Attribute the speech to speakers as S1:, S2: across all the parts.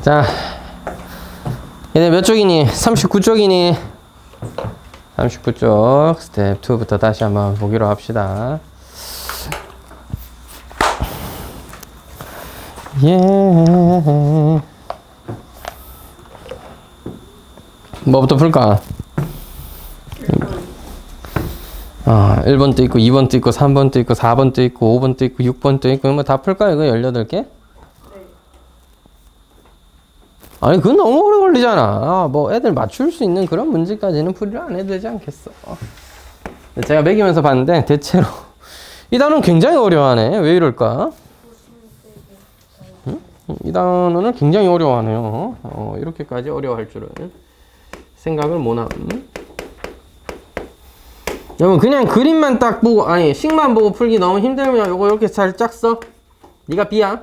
S1: 자, 얘네 몇 쪽이니? 39쪽이니? 39쪽 스텝 2부터 다시 한번 보기로 합시다. 뭐부터 풀까? 1번도 있고 2번도 있고 3번도 있고 4번도 있고 5번도 있고 6번도 있고 뭐 다 풀까? 이거 18개? 아니 그건 너무 오래 걸리잖아. 뭐 애들 맞출 수 있는 그런 문제까지는 풀이를 안 해도 되지 않겠어. 제가 매기면서 봤는데 대체로 이 단어는 굉장히 어려워하네. 왜 이럴까? 응? 이 단어는 굉장히 어려워하네요. 이렇게까지 어려워할 줄은 생각을 못함. 여러분 그냥 그림만 딱 보고 아니 식만 보고 풀기 너무 힘들면 요거 이렇게 살짝 써. 네가 B야.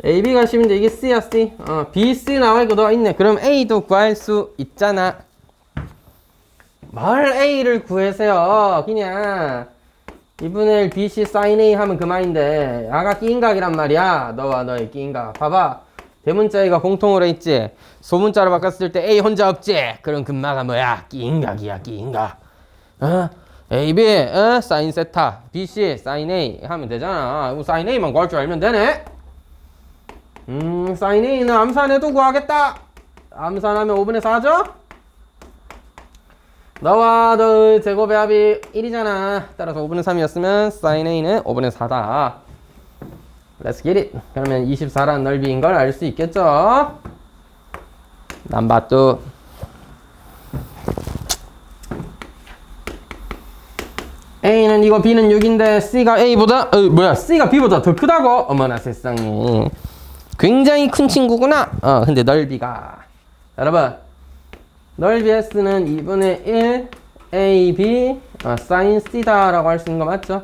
S1: A, B가 10인데 이게 C야 C. B, C 나와있고 너 있네. 그럼 A도 구할 수 있잖아. 뭘 A를 구해세요. 그냥 2분의 1 BC sin A 하면 그만인데 아까 끼인각이란 말이야. 너와 너의 끼인각. 봐봐. 대문자 A가 공통으로 있지. 소문자로 바꿨을 때 A 혼자 없지. 그럼 금마가 뭐야? 끼인각이야 끼인각. A, B, sin 세타 BC sin A 하면 되잖아. sin A만 구할 줄 알면 되네. sin A는 암산해도 구하겠다. 암산하면 5분의 4죠? 너와 너의 제곱의 합이 1이잖아. 따라서 5분의 3이었으면 sin A는 5분의 4다. Let's get it. 그러면 24라는 넓이인 걸 알 수 있겠죠? 남바뚜. A는 이거 B는 6인데 C가 A보다 C가 B보다 더 크다고? 어머나 세상에. 굉장히 큰 친구구나. 근데 넓이가 여러분 넓이 S는 2분의 1 A, B sin C다 라고 할 수 있는 거 맞죠?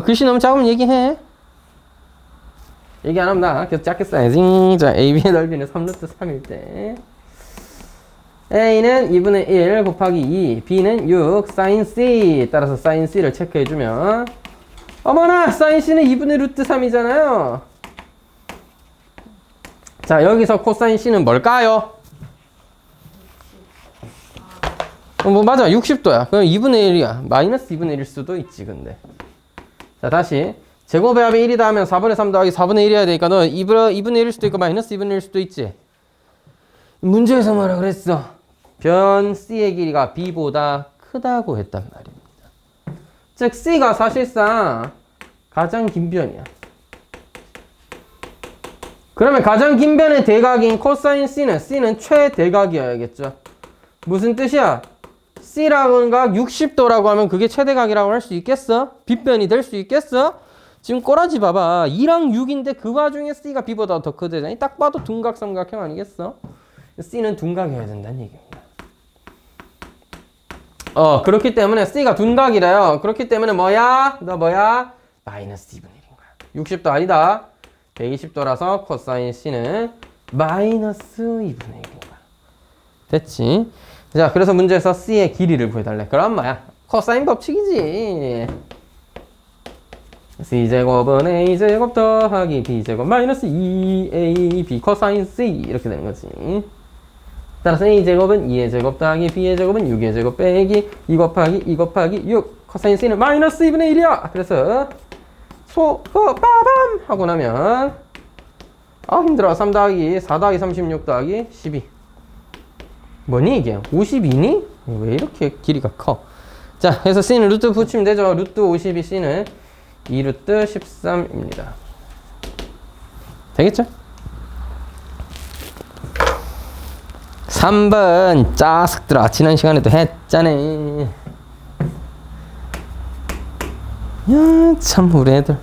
S1: 글씨 너무 작으면 얘기해. 얘기 안 하면 나 계속 작게 써야지. 자, A, B의 넓이는 3루트 3일 때 A는 2분의 1 곱하기 2 B는 6 sin C. 따라서 sin C를 체크해주면 어머나 sin C는 2분의 루트 3이잖아요. 자, 여기서 코사인 C는 뭘까요? 뭐 맞아 60도야. 그럼 2분의 1이야. 마이너스 2분의 1일 수도 있지 근데. 자 다시 제곱의 합이 1이다 하면 4분의 3 더하기 4분의 1이어야 되니까 너 2분의 1일 수도 있고 마이너스 2분의 1일 수도 있지. 문제에서 뭐라 그랬어? 변 C의 길이가 B보다 크다고 했단 말입니다. 즉 C가 사실상 가장 긴 변이야. 그러면 가장 긴 변의 대각인 코사인 C는 최대각이어야겠죠. 무슨 뜻이야? C라는 각 60도라고 하면 그게 최대각이라고 할 수 있겠어? 빗변이 될 수 있겠어? 지금 꼬라지 봐봐. 2랑 6인데 그 와중에 C가 B보다 더 크대잖아. 딱 봐도 둔각삼각형 아니겠어? C는 둔각이어야 된다는 얘기입니다. 그렇기 때문에 C가 둔각이래요. 그렇기 때문에 뭐야? 너 뭐야? 마이너스 2분의 1인 거야. 60도 아니다. 120도라서 코사인 C는 마이너스 2분의 1인 거야. 됐지? 자, 그래서 문제에서 C의 길이를 구해달래. 그럼 뭐야? 코사인 법칙이지. C제곱은 A제곱 더하기 B제곱 마이너스 2AB 코사인 C 이렇게 되는 거지. 따라서 A제곱은 2의 제곱 더하기 B의 제곱은 6의 제곱 빼기 2 곱하기 2 곱하기 6 코사인 C는 마이너스 2분의 1이야. 그래서 빠밤 하고 나면 힘들어. 3 더하기 4 더하기 36 더하기 12 뭐니 이게? 52니? 왜 이렇게 길이가 커? 자, 그래서 C는 루트 붙이면 되죠. 루트 52 C는 2루트 13입니다. 되겠죠? 3번 짜식들아 지난 시간에도 했잖아. 야, 참 우리 애들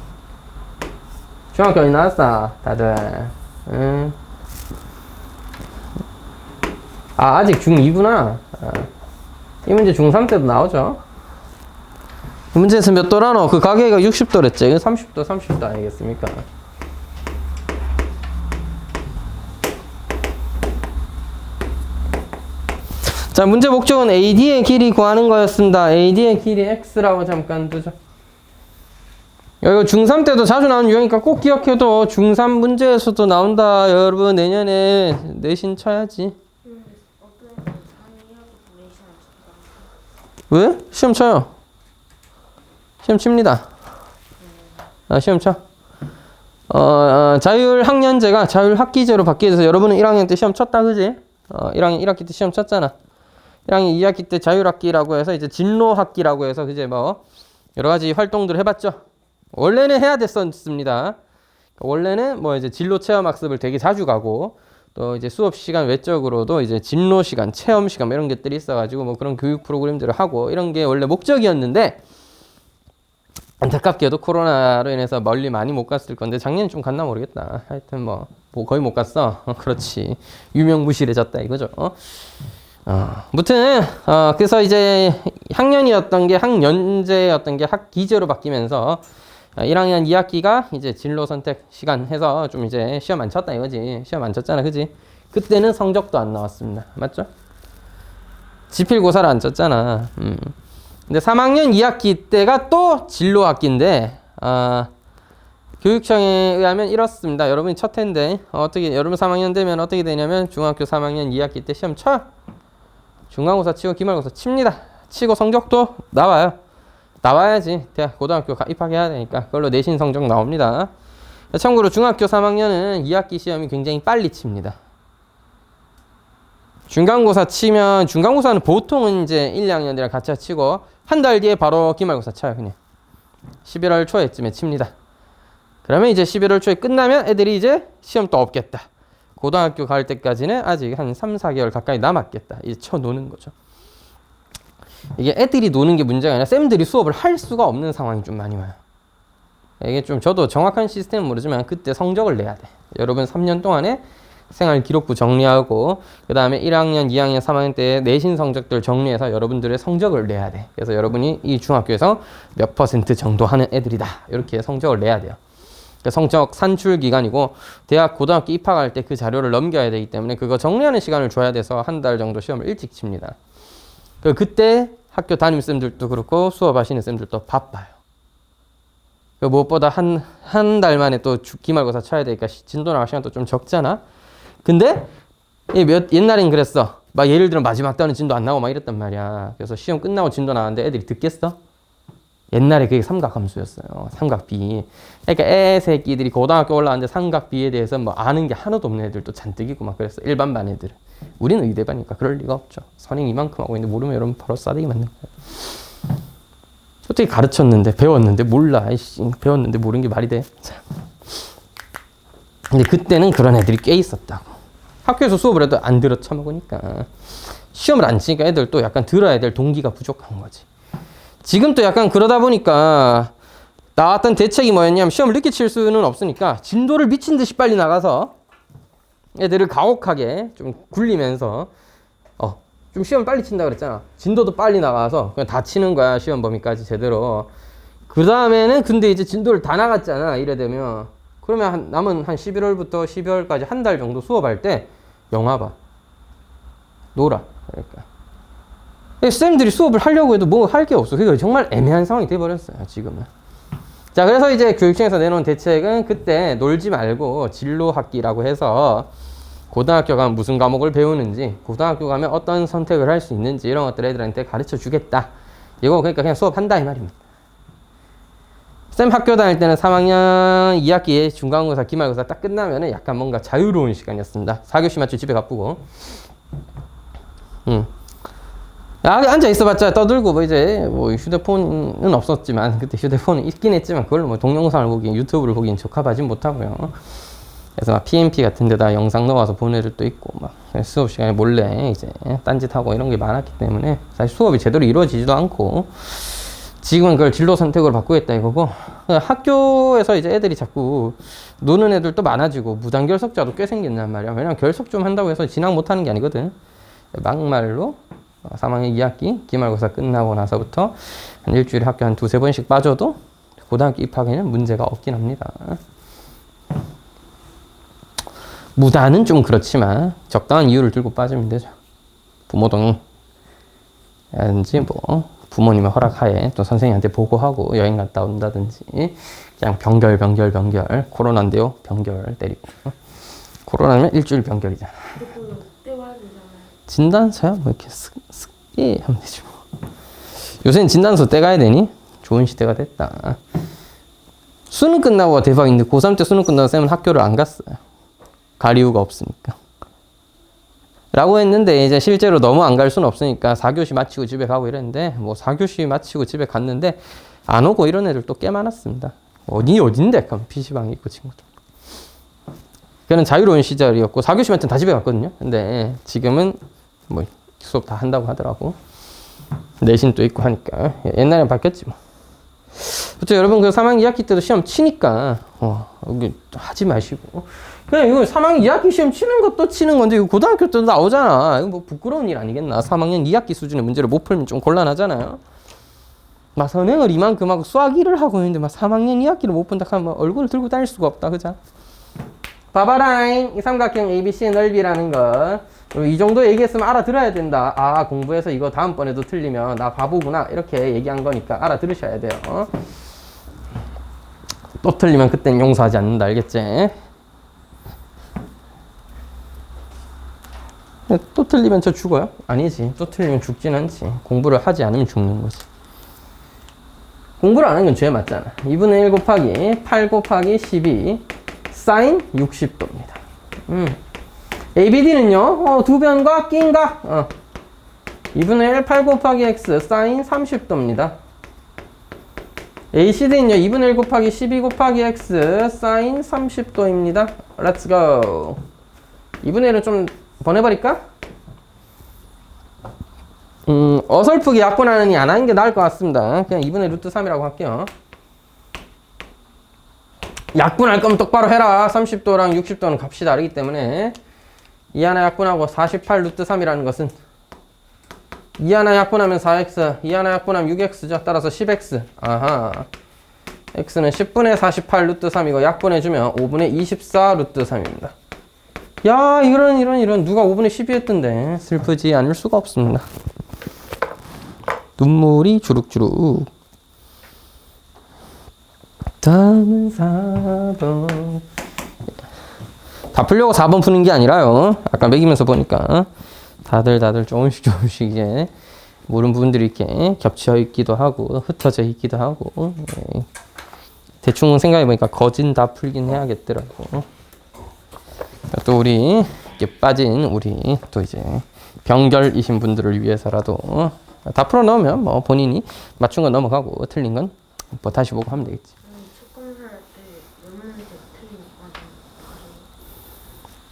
S1: 중학교 어디 나왔어? 다들 응. 아직 중2구나. 이 문제 중3 때도 나오죠. 이 문제에서 몇 도라노? 그 가계가 60도랬지. 30도 30도 아니겠습니까? 자, 문제 목적은 AD의 길이 구하는 거였습니다. AD의 길이 X라고 잠깐 두죠. 이거 중3 때도 자주 나오는 유형이니까 꼭 기억해도 중3 문제에서도 나온다. 여러분 내년에 내신 쳐야지. 왜? 시험 쳐요. 시험 칩니다. 시험 쳐. 자율학년제가 자율학기제로 바뀌어서 여러분은 1학년 때 시험 쳤다, 그지? 1학년 1학기 때 시험 쳤잖아. 1학년 2학기 때 자율학기라고 해서 이제 진로학기라고 해서 그제 뭐 여러 가지 활동들을 해봤죠. 원래는 해야 됐었습니다. 원래는 뭐 이제 진로 체험 학습을 되게 자주 가고 또 이제 수업 시간 외적으로도 이제 진로 시간, 체험 시간 이런 것들이 있어가지고 뭐 그런 교육 프로그램들을 하고 이런 게 원래 목적이었는데 안타깝게도 코로나로 인해서 멀리 많이 못 갔을 건데 작년에 좀 갔나 모르겠다. 하여튼 뭐 거의 못 갔어. 그렇지. 유명무실해졌다 이거죠. 무튼 그래서 이제 학년이었던 게 학년제였던 게 학기제로 바뀌면서 1학년 2학기가 이제 진로 선택 시간 해서 좀 이제 시험 안 쳤다 이거지. 시험 안 쳤잖아, 그지? 그때는 성적도 안 나왔습니다. 맞죠? 지필고사를 안 쳤잖아. 근데 3학년 2학기 때가 또 진로 학기인데 교육청에 의하면 이렇습니다. 여러분이 첫 해인데 어떻게 여러분 3학년 되면 어떻게 되냐면 중학교 3학년 2학기 때 시험 쳐. 중간고사 치고 기말고사 칩니다. 치고 성적도 나와요. 나와야지 대학 고등학교 입학해야 되니까 그걸로 내신 성적 나옵니다. 참고로 중학교 3학년은 2학기 시험이 굉장히 빨리 칩니다. 중간고사 치면 중간고사는 보통은 이제 1, 2학년들이랑 같이 치고 한 달 뒤에 바로 기말고사 쳐요. 그냥 11월 초에쯤에 칩니다. 그러면 이제 11월 초에 끝나면 애들이 이제 시험 또 없겠다. 고등학교 갈 때까지는 아직 한 3, 4개월 가까이 남았겠다. 이제 쳐노는 거죠. 이게 애들이 노는 게 문제가 아니라 쌤들이 수업을 할 수가 없는 상황이 좀 많이 와요. 이게 좀 저도 정확한 시스템은 모르지만 그때 성적을 내야 돼. 여러분 3년 동안에 생활 기록부 정리하고 그 다음에 1학년, 2학년, 3학년 때 내신 성적들 정리해서 여러분들의 성적을 내야 돼. 그래서 여러분이 이 중학교에서 몇 % 정도 하는 애들이다. 이렇게 성적을 내야 돼요. 성적 산출 기간이고 대학 고등학교 입학할 때 그 자료를 넘겨야 되기 때문에 그거 정리하는 시간을 줘야 돼서 한 달 정도 시험을 일찍 칩니다. 그때 학교 담임 쌤들도 그렇고 수업하시는 쌤들도 바빠요. 무엇보다 한 달 만에 또 기말고사 쳐야 되니까 진도 나갈 시간도 좀 적잖아. 근데 옛날엔 그랬어. 막 예를 들어 마지막 달은 진도 안 나오고 막 이랬단 말이야. 그래서 시험 끝나고 진도 나왔는데 애들이 듣겠어? 옛날에 그게 삼각함수였어요. 삼각비. 그러니까 애 새끼들이 고등학교 올라왔는데 삼각비에 대해서 뭐 아는 게 하나도 없는 애들도 잔뜩 있고 막 그랬어. 일반 반 애들은. 우리는 의대반이니까 그럴 리가 없죠. 선행 이만큼 하고 있는데 모르면 여러분 바로 싸대기 맞는 거예요. 어떻게 가르쳤는데 배웠는데 몰라. 아이씨, 배웠는데 모르는 게 말이 돼. 근데 그때는 그런 애들이 꽤 있었다고. 학교에서 수업을 해도 안 들어 처먹으니까 시험을 안 치니까 애들 또 약간 들어야 될 동기가 부족한 거지. 지금 또 약간 그러다 보니까 나왔던 대책이 뭐였냐면 시험을 늦게 칠 수는 없으니까 진도를 미친 듯이 빨리 나가서 애들을 가혹하게 좀 굴리면서 좀 시험 빨리 친다 그랬잖아. 진도도 빨리 나가서 그냥 다 치는 거야. 시험 범위까지 제대로. 그 다음에는 근데 이제 진도를 다 나갔잖아. 이래 되면 그러면 남은 한 11월부터 12월까지 한 달 정도 수업할 때 영화 봐. 놀아. 그러니까 쌤들이 수업을 하려고 해도 뭐 할 게 없어. 그러니까 정말 애매한 상황이 돼버렸어요. 지금은. 자, 그래서 이제 교육청에서 내놓은 대책은 그때 놀지 말고 진로학기라고 해서 고등학교 가면 무슨 과목을 배우는지, 고등학교 가면 어떤 선택을 할 수 있는지 이런 것들 애들한테 가르쳐 주겠다. 이거 그러니까 그냥 수업한다 이 말입니다. 쌤 학교 다닐 때는 3학년 2학기에 중간고사, 기말고사 딱 끝나면은 약간 뭔가 자유로운 시간이었습니다. 4교시 맞추고 집에 가쁘고. 앉아 있어봤자 떠들고 뭐 이제 뭐 휴대폰은 없었지만 그때 휴대폰은 있긴 했지만 그걸로 뭐 동영상을 보기, 유튜브를 보기엔 적합하진 못하고요. 그래서 막 PMP 같은 데다 영상 넣어서 보낼 때도 있고 막 수업 시간에 몰래 이제 딴짓하고 이런 게 많았기 때문에 사실 수업이 제대로 이루어지지도 않고 지금은 그걸 진로 선택으로 바꾸겠다 이거고 학교에서 이제 애들이 자꾸 노는 애들도 많아지고 무단 결석자도 꽤 생긴단 말이야. 왜냐면 결석 좀 한다고 해서 진학 못하는 게 아니거든. 막말로 3학년 2학기 기말고사 끝나고 나서부터 한 일주일에 학교 한 2-3번씩 빠져도 고등학교 입학에는 문제가 없긴 합니다. 무단은 좀 그렇지만 적당한 이유를 들고 빠지면 되죠. 부모 동의 라든지 뭐 부모님의 허락하에 또 선생님한테 보고하고 여행 갔다 온다든지 그냥 병결 코로나인데요 병결 때리고 코로나면 일주일 병결이잖아. 진단서야 뭐 이렇게 쓱쓱 하면 되지 뭐. 요새는 진단서 떼가야 되니? 좋은 시대가 됐다. 수능 끝나고 대박인데 고3 때 수능 끝나고 쌤은 학교를 안 갔어요. 갈 이유가 없으니까. 라고 했는데 이제 실제로 너무 안 갈 수는 없으니까 4교시 마치고 집에 가고 이랬는데 뭐 4교시 마치고 집에 갔는데 안 오고 이런 애들 또 꽤 많았습니다. 어딘데? 그럼 PC방에 있고 친구들. 그는 자유로운 시절이었고 4교시 마치면 다 집에 갔거든요. 근데 지금은 뭐 수업 다 한다고 하더라고. 내신도 있고 하니까 옛날엔 바뀌었지 뭐. 그렇죠. 여러분 그 3학년 2학기 때도 시험 치니까 하지 마시고 그냥 이거 3학년 2학기 시험 치는 것도 치는 건데 이거 고등학교 때도 나오잖아. 이거 뭐 부끄러운 일 아니겠나. 3학년 2학기 수준의 문제를 못 풀면 좀 곤란하잖아요. 막 선행을 이만큼 하고 수학 1을 하고 있는데 막 3학년 2학기를 못 푼다 하면 얼굴을 들고 다닐 수가 없다. 그죠? 봐봐라잉. 이 삼각형 ABC의 넓이라는 거. 이 정도 얘기했으면 알아들어야 된다. 아, 공부해서 이거 다음번에도 틀리면 나 바보구나. 이렇게 얘기한 거니까 알아들으셔야 돼요. 또 틀리면 그땐 용서하지 않는다. 알겠지? 또 틀리면 저 죽어요? 아니지. 또 틀리면 죽진 않지. 공부를 하지 않으면 죽는 거지. 공부를 안 하는 건 죄 맞잖아. 2분의 1 곱하기 8 곱하기 12 사인 60도입니다. ABD는요, 두 변과 끼인가? 2분의 1 8 곱하기 x 사인 30도입니다. ACD는요, 2분의 1 곱하기 12 곱하기 x 사인 30도입니다. Let's go. 2분의 1은 좀 보내버릴까? 어설프게 약분하느니 안 하는 게 나을 것 같습니다. 그냥 2분의 루트 3이라고 할게요. 약분할 거면 똑바로 해라. 30도랑 60도는 값이 다르기 때문에 이 하나 약분하고 48 루트 3이라는 것은 이 하나 약분하면 4x, 이 하나 약분하면 6x죠. 따라서 10x. 아하. x는 10분의 48 루트 3이고 약분해주면 5분의 24 루트 3입니다. 야, 이런 누가 5분의 12 했던데. 슬프지 않을 수가 없습니다. 눈물이 주룩주룩. 다음은 4번. 다 풀려고 4번 푸는 게 아니라요. 아까 매기면서 보니까 다들 조금씩 이제 모르는 부분들이 이렇게 겹쳐 있기도 하고 흩어져 있기도 하고 대충 생각해보니까 거진 다 풀긴 해야겠더라고. 또 우리 이렇게 빠진 우리 또 이제 병결이신 분들을 위해서라도 다 풀어 넣으면 뭐 본인이 맞춘 건 넘어가고 틀린 건 뭐 다시 보고 하면 되겠지.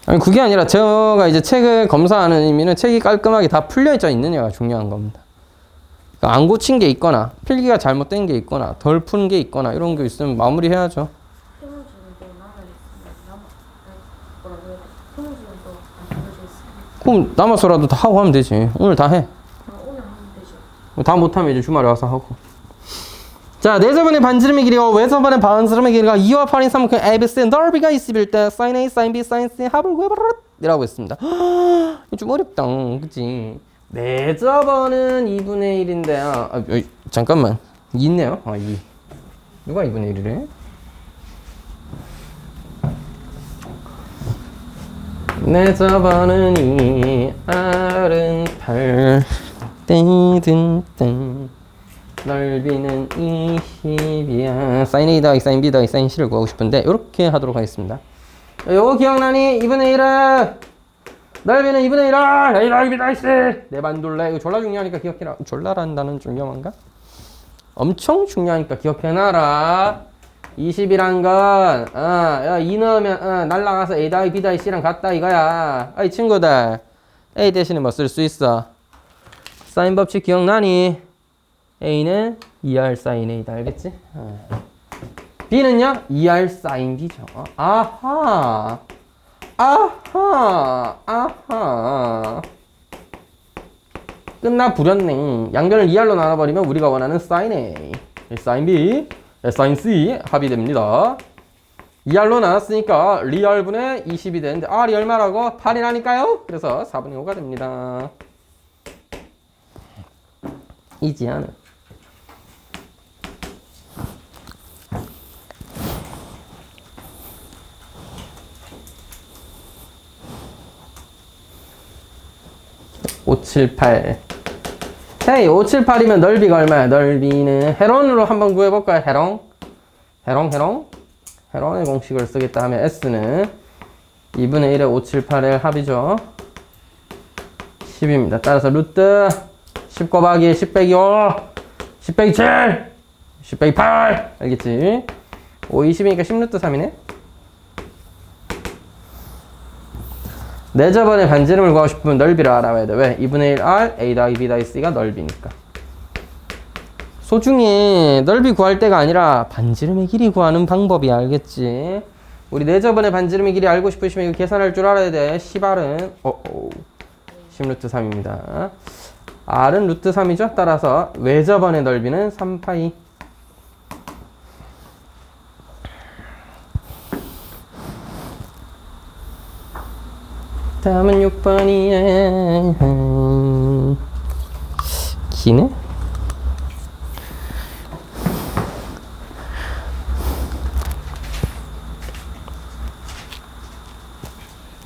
S1: 아니 그게 아니라 제가 이제 책을 검사하는 의미는 책이 깔끔하게 다 풀려져 있느냐가 중요한 겁니다. 그러니까 안 고친 게 있거나 필기가 잘못된 게 있거나 덜 푼 게 있거나 이런 게 있으면 마무리해야죠. 그럼 남아서라도 다 하고 하면 되지. 오늘 다 해.
S2: 오늘 하면 되죠.
S1: 다 못하면 이제 주말에 와서 하고. 자, 4저번의 반지름의 길이와 외저번의 반지름의 길이가 2와 8인 삼각형 ABC의 넓이가 20일 때 sin A, sin B, sin C 합을 구해봐라 이라고 했습니다. 좀 어렵다. 그치? 4저번은 2분의 1인데요. 잠깐만. 2 있네요. 2. 누가 2분의 1이래? 내 저번은 2, R은 8, 땡. 넓이는 20이야. sin A 더하기 sin B 더하기 sin C를 구하고 싶은데 이렇게 하도록 하겠습니다. 요거 기억나니? 2분의 1은 넓이는 2분의 1을 A 더하기 B 더하기 C 내 반둘레. 이거 졸라 중요하니까 기억해라. 졸라라는 단어는 좀 위험한가? 엄청 중요하니까 기억해놔라. 20이란 건 2 넣으면 날라가서 A 더하기 B 더하기 C랑 같다 이거야. 이 친구들 A 대신에 뭐 쓸 수 있어? 사인 법칙 기억나니? A는 2R sin A다. 알겠지? B는요? 2R sin B죠. 아하. 끝나 부렸네. 양변을 2R로 나눠버리면 우리가 원하는 sin A, sin B, sin C 합이 됩니다. 2R로 나눴으니까 리얼분의 20이 되는데 R이 얼마라고? 8이라니까요? 그래서 4분의 5가 됩니다. 이지 않아. 578. 헤이, 578이면 넓이가 얼마야? 넓이는 헤론으로 한번 구해볼까요? 헤론의 공식을 쓰겠다 하면 S는 2분의 1에 578의 합이죠. 10입니다. 따라서 루트 10 곱하기 10 빼기 5, 10 빼기 7, 10 빼기 8. 알겠지? 5, 20이니까 10루트 3이네? 내 저번에 반지름을 구하고 싶으면 넓이를 알아봐야 돼. 왜? 2분의 1 R, A 더하기 B 더하기 C가 넓이니까. 소중히 넓이 구할 때가 아니라 반지름의 길이 구하는 방법이 알겠지? 우리 내 저번에 반지름의 길이 알고 싶으시면 이거 계산할 줄 알아야 돼. 10R은 10루트 3입니다. R은 루트 3이죠. 따라서 외저번의 넓이는 3파이. 다음은 6번이야. 기네?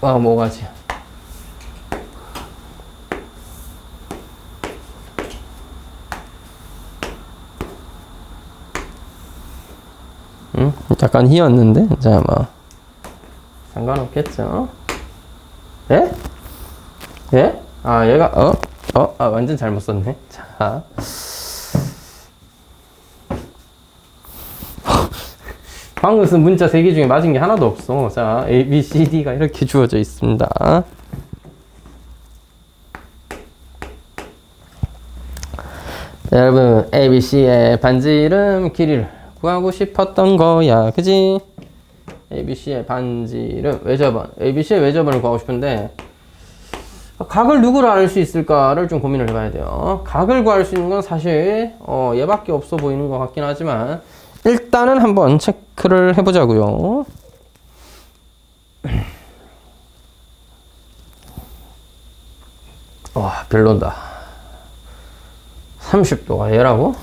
S1: 뭐가지? 약간 휘었는데? 자, 상관없겠죠? 예? 예? 얘가, 완전 잘못 썼네. 자. 방금 쓴 문자 3개 중에 맞은 게 하나도 없어. 자, A, B, C, D가 이렇게 주어져 있습니다. 자, 여러분, A, B, C의 반지름 길이를 구하고 싶었던 거야. 그지? A, B, C의 반지름, 외접원. A, B, C의 외접원을 구하고 싶은데, 각을 누구로 알 수 있을까를 좀 고민을 해봐야 돼요. 각을 구할 수 있는 건 사실, 얘밖에 없어 보이는 것 같긴 하지만, 일단은 한번 체크를 해보자고요. 와, 별로다. 30도가 얘라고?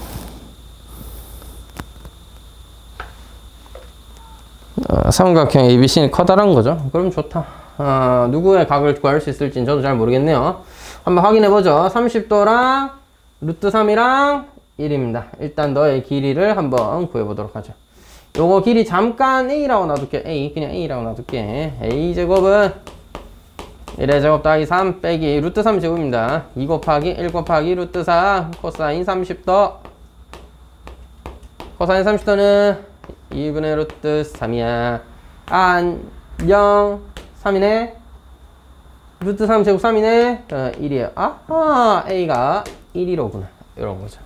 S1: 삼각형 ABC는 커다란 거죠. 그럼 좋다. 누구의 각을 구할 수 있을지는 저도 잘 모르겠네요. 한번 확인해보죠. 30도랑 루트 3이랑 1입니다. 일단 너의 길이를 한번 구해보도록 하죠. 요거 길이 잠깐 A라고 놔둘게. 그냥 A라고 놔둘게. A제곱은 1의 제곱 더하기 3 빼기 루트 3 제곱입니다. 2 곱하기 1 곱하기 루트 4 코사인 30도. 코사인 30도는 2분의 루트 3이야. 안녕. 3이네. 루트 3 제곱 3이네. 1이에요. A가 1이로구나. 이런 거죠.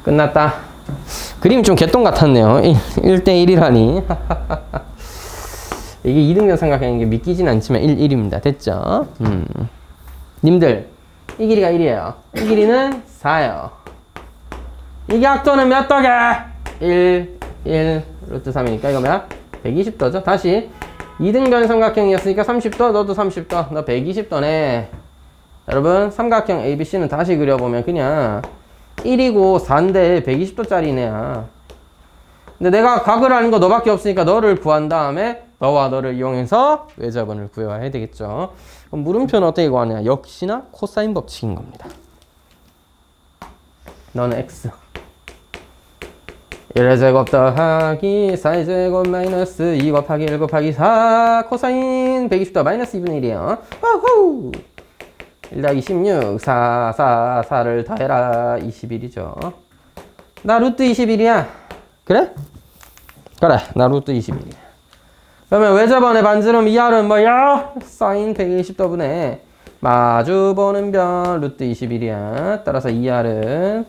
S1: 끝났다. 그림이 좀 개똥 같았네요. 1대1이라니. 이게 2등변 삼각형인 게 믿기진 않지만 1입니다. 됐죠? 님들, 이 길이가 1이에요. 이 길이는 4예요. 이 각도는 몇 도게? 1 루트 3이니까 이거 뭐야? 120도죠. 다시 2등변 삼각형이었으니까 30도, 너도 30도, 너 120도네. 여러분, 삼각형 ABC는 다시 그려보면 그냥 1이고 4인데 120도짜리네야. 근데 내가 각을 아는 거 너밖에 없으니까 너를 구한 다음에 너와 너를 이용해서 외접원을 구해야 되겠죠. 그럼 물음표는 어떻게 구하냐? 역시나 코사인 법칙인 겁니다. 너는 X 1의 제곱 더하기 4의 제곱 마이너스 2 곱하기 1 곱하기 4 코사인 120도 마이너스 2분의 1이에요. 와우! 1 더하기 16 4를 더해라 21이죠. 나 루트 21이야. 그래? 그래, 나 루트 21이야. 그러면 외접원의 반지름 2R은 뭐야? 사인 120도분의 마주보는 변 루트 21이야. 따라서 2R은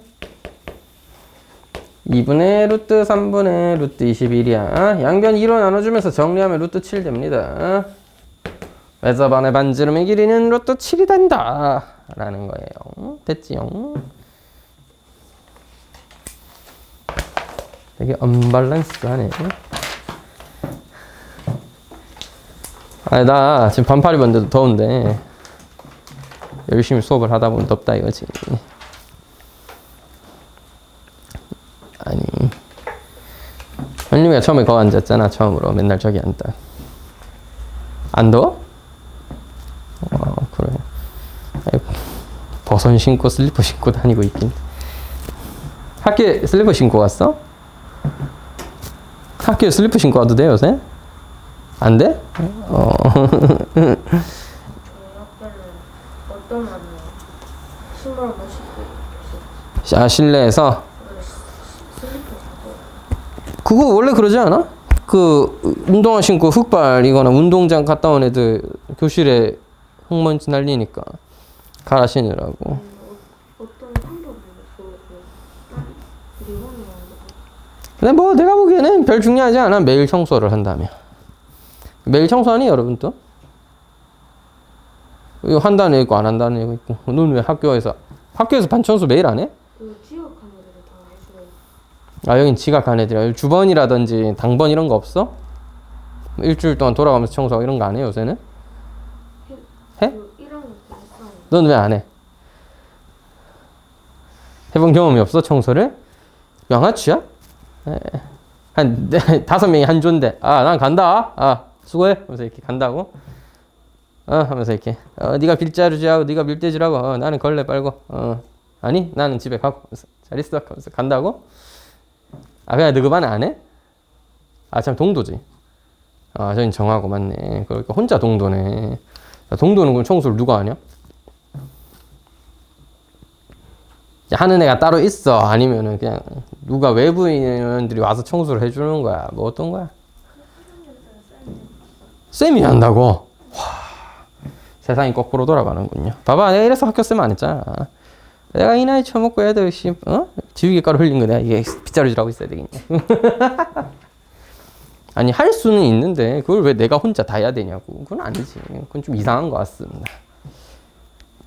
S1: 2분의 루트 3분의 루트 21이야. 양변 2로 나눠주면서 정리하면 루트 7 됩니다. 외접원의 반지름의 길이는 루트 7이 된다 라는 거예요. 됐지요? 되게 언밸런스하네. 나 지금 반팔 입었는데도 더운데 열심히 수업을 하다 보면 덥다 이거지. 아니, 형님이 선생이가 처음에 거 앉았잖아. 처음으로 맨날 저기 앉다. 안 더워? 그래. 버선 신고 슬리퍼 신고 다니고 있긴. 학교에 슬리퍼 신고 왔어? 학교에 슬리퍼 신고 와도 돼 요새? 안 돼?
S2: 저희 학교는 어떤 날은 신발 못 신고 있어요.
S1: 실내에서?
S2: 슬리퍼 신고.
S1: 그거 원래 그러지 않아? 그 운동화 신고 흑발이거나 운동장 갔다 온 애들 교실에 흙먼지 날리니까 갈아 신으라고.
S2: 어떤 방법이 있어요? 리본이
S1: 근데 뭐 내가 보기에는 별 중요하지 않아. 매일 청소를 한다면. 매일 청소하니 여러분도? 이거 한다는 애 있고 안 한다는 애 있고. 너는 왜 학교에서 반 청소 매일 안 해?
S2: 그 지역한 애들이 다 해줘요.
S1: 아 여긴 지각한 애들이야. 주번이라든지 당번 이런 거 없어? 일주일 동안 돌아가면서 청소하고 이런 거 안 해 요새는? 해?
S2: 그 1학년 때 했어요.
S1: 넌 왜 안 해? 해본 경험이 없어 청소를? 양아치야? 한 5명이 한 조인데 난 간다. 수고해 하면서 이렇게 간다고. 하면서 이렇게 네가 빗자루지 하고 네가 밀대지라고. 나는 걸레 빨고. 아니 나는 집에 가고. 잘 있어 하면서 간다고. 그냥 너 그만 안 해? 참 동도지. 저긴 정하고 맞네. 그러니까 혼자 동도네. 동도는 그럼 청소를 누가 하냐? 하는 애가 따로 있어? 아니면은 그냥 누가 외부인들이 와서 청소를 해주는 거야? 뭐 어떤 거야? 쌤이 한다고? 와, 세상이 거꾸로 돌아가는군요. 봐봐, 내가 이래서 학교 쌤 안 했잖아. 내가 이 나이 처먹고 애들 지우개 가루 흘린 거 내가 이게 빗자루질하고 있어야 되겠냐? 아니 할 수는 있는데 그걸 왜 내가 혼자 다 해야 되냐고. 그건 아니지. 그건 좀 이상한 것 같습니다.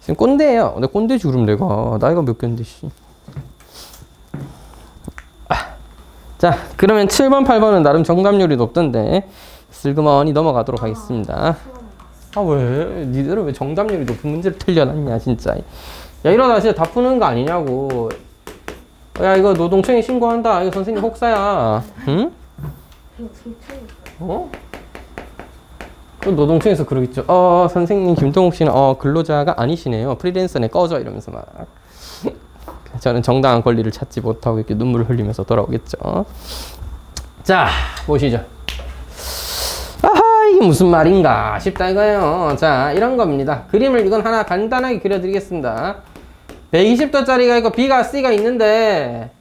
S1: 지금 꼰대예요. 근데 꼰대지 그럼 내가 나이가 몇 개인데 씨. 자 그러면 7번 8번은 나름 정답률이 높던데 슬그머니 넘어가도록 하겠습니다. 왜? 니들은 왜 정답률이 높은 문제를 틀려놨냐 진짜. 야 이러다 진짜 다 푸는 거 아니냐고. 야 이거 노동청에 신고한다. 이거 선생님 혹사야. 응? 그 노동청에서 그러겠죠. 선생님 김동욱 씨는 근로자가 아니시네요. 프리랜서네 꺼져 이러면서 막. 저는 정당한 권리를 찾지 못하고 이렇게 눈물을 흘리면서 돌아오겠죠. 자 보시죠. 이게 무슨 말인가 싶다 이거예요. 자 이런 겁니다. 그림을 이건 하나 간단하게 그려드리겠습니다. 120도짜리가 있고 B가 C가 있는데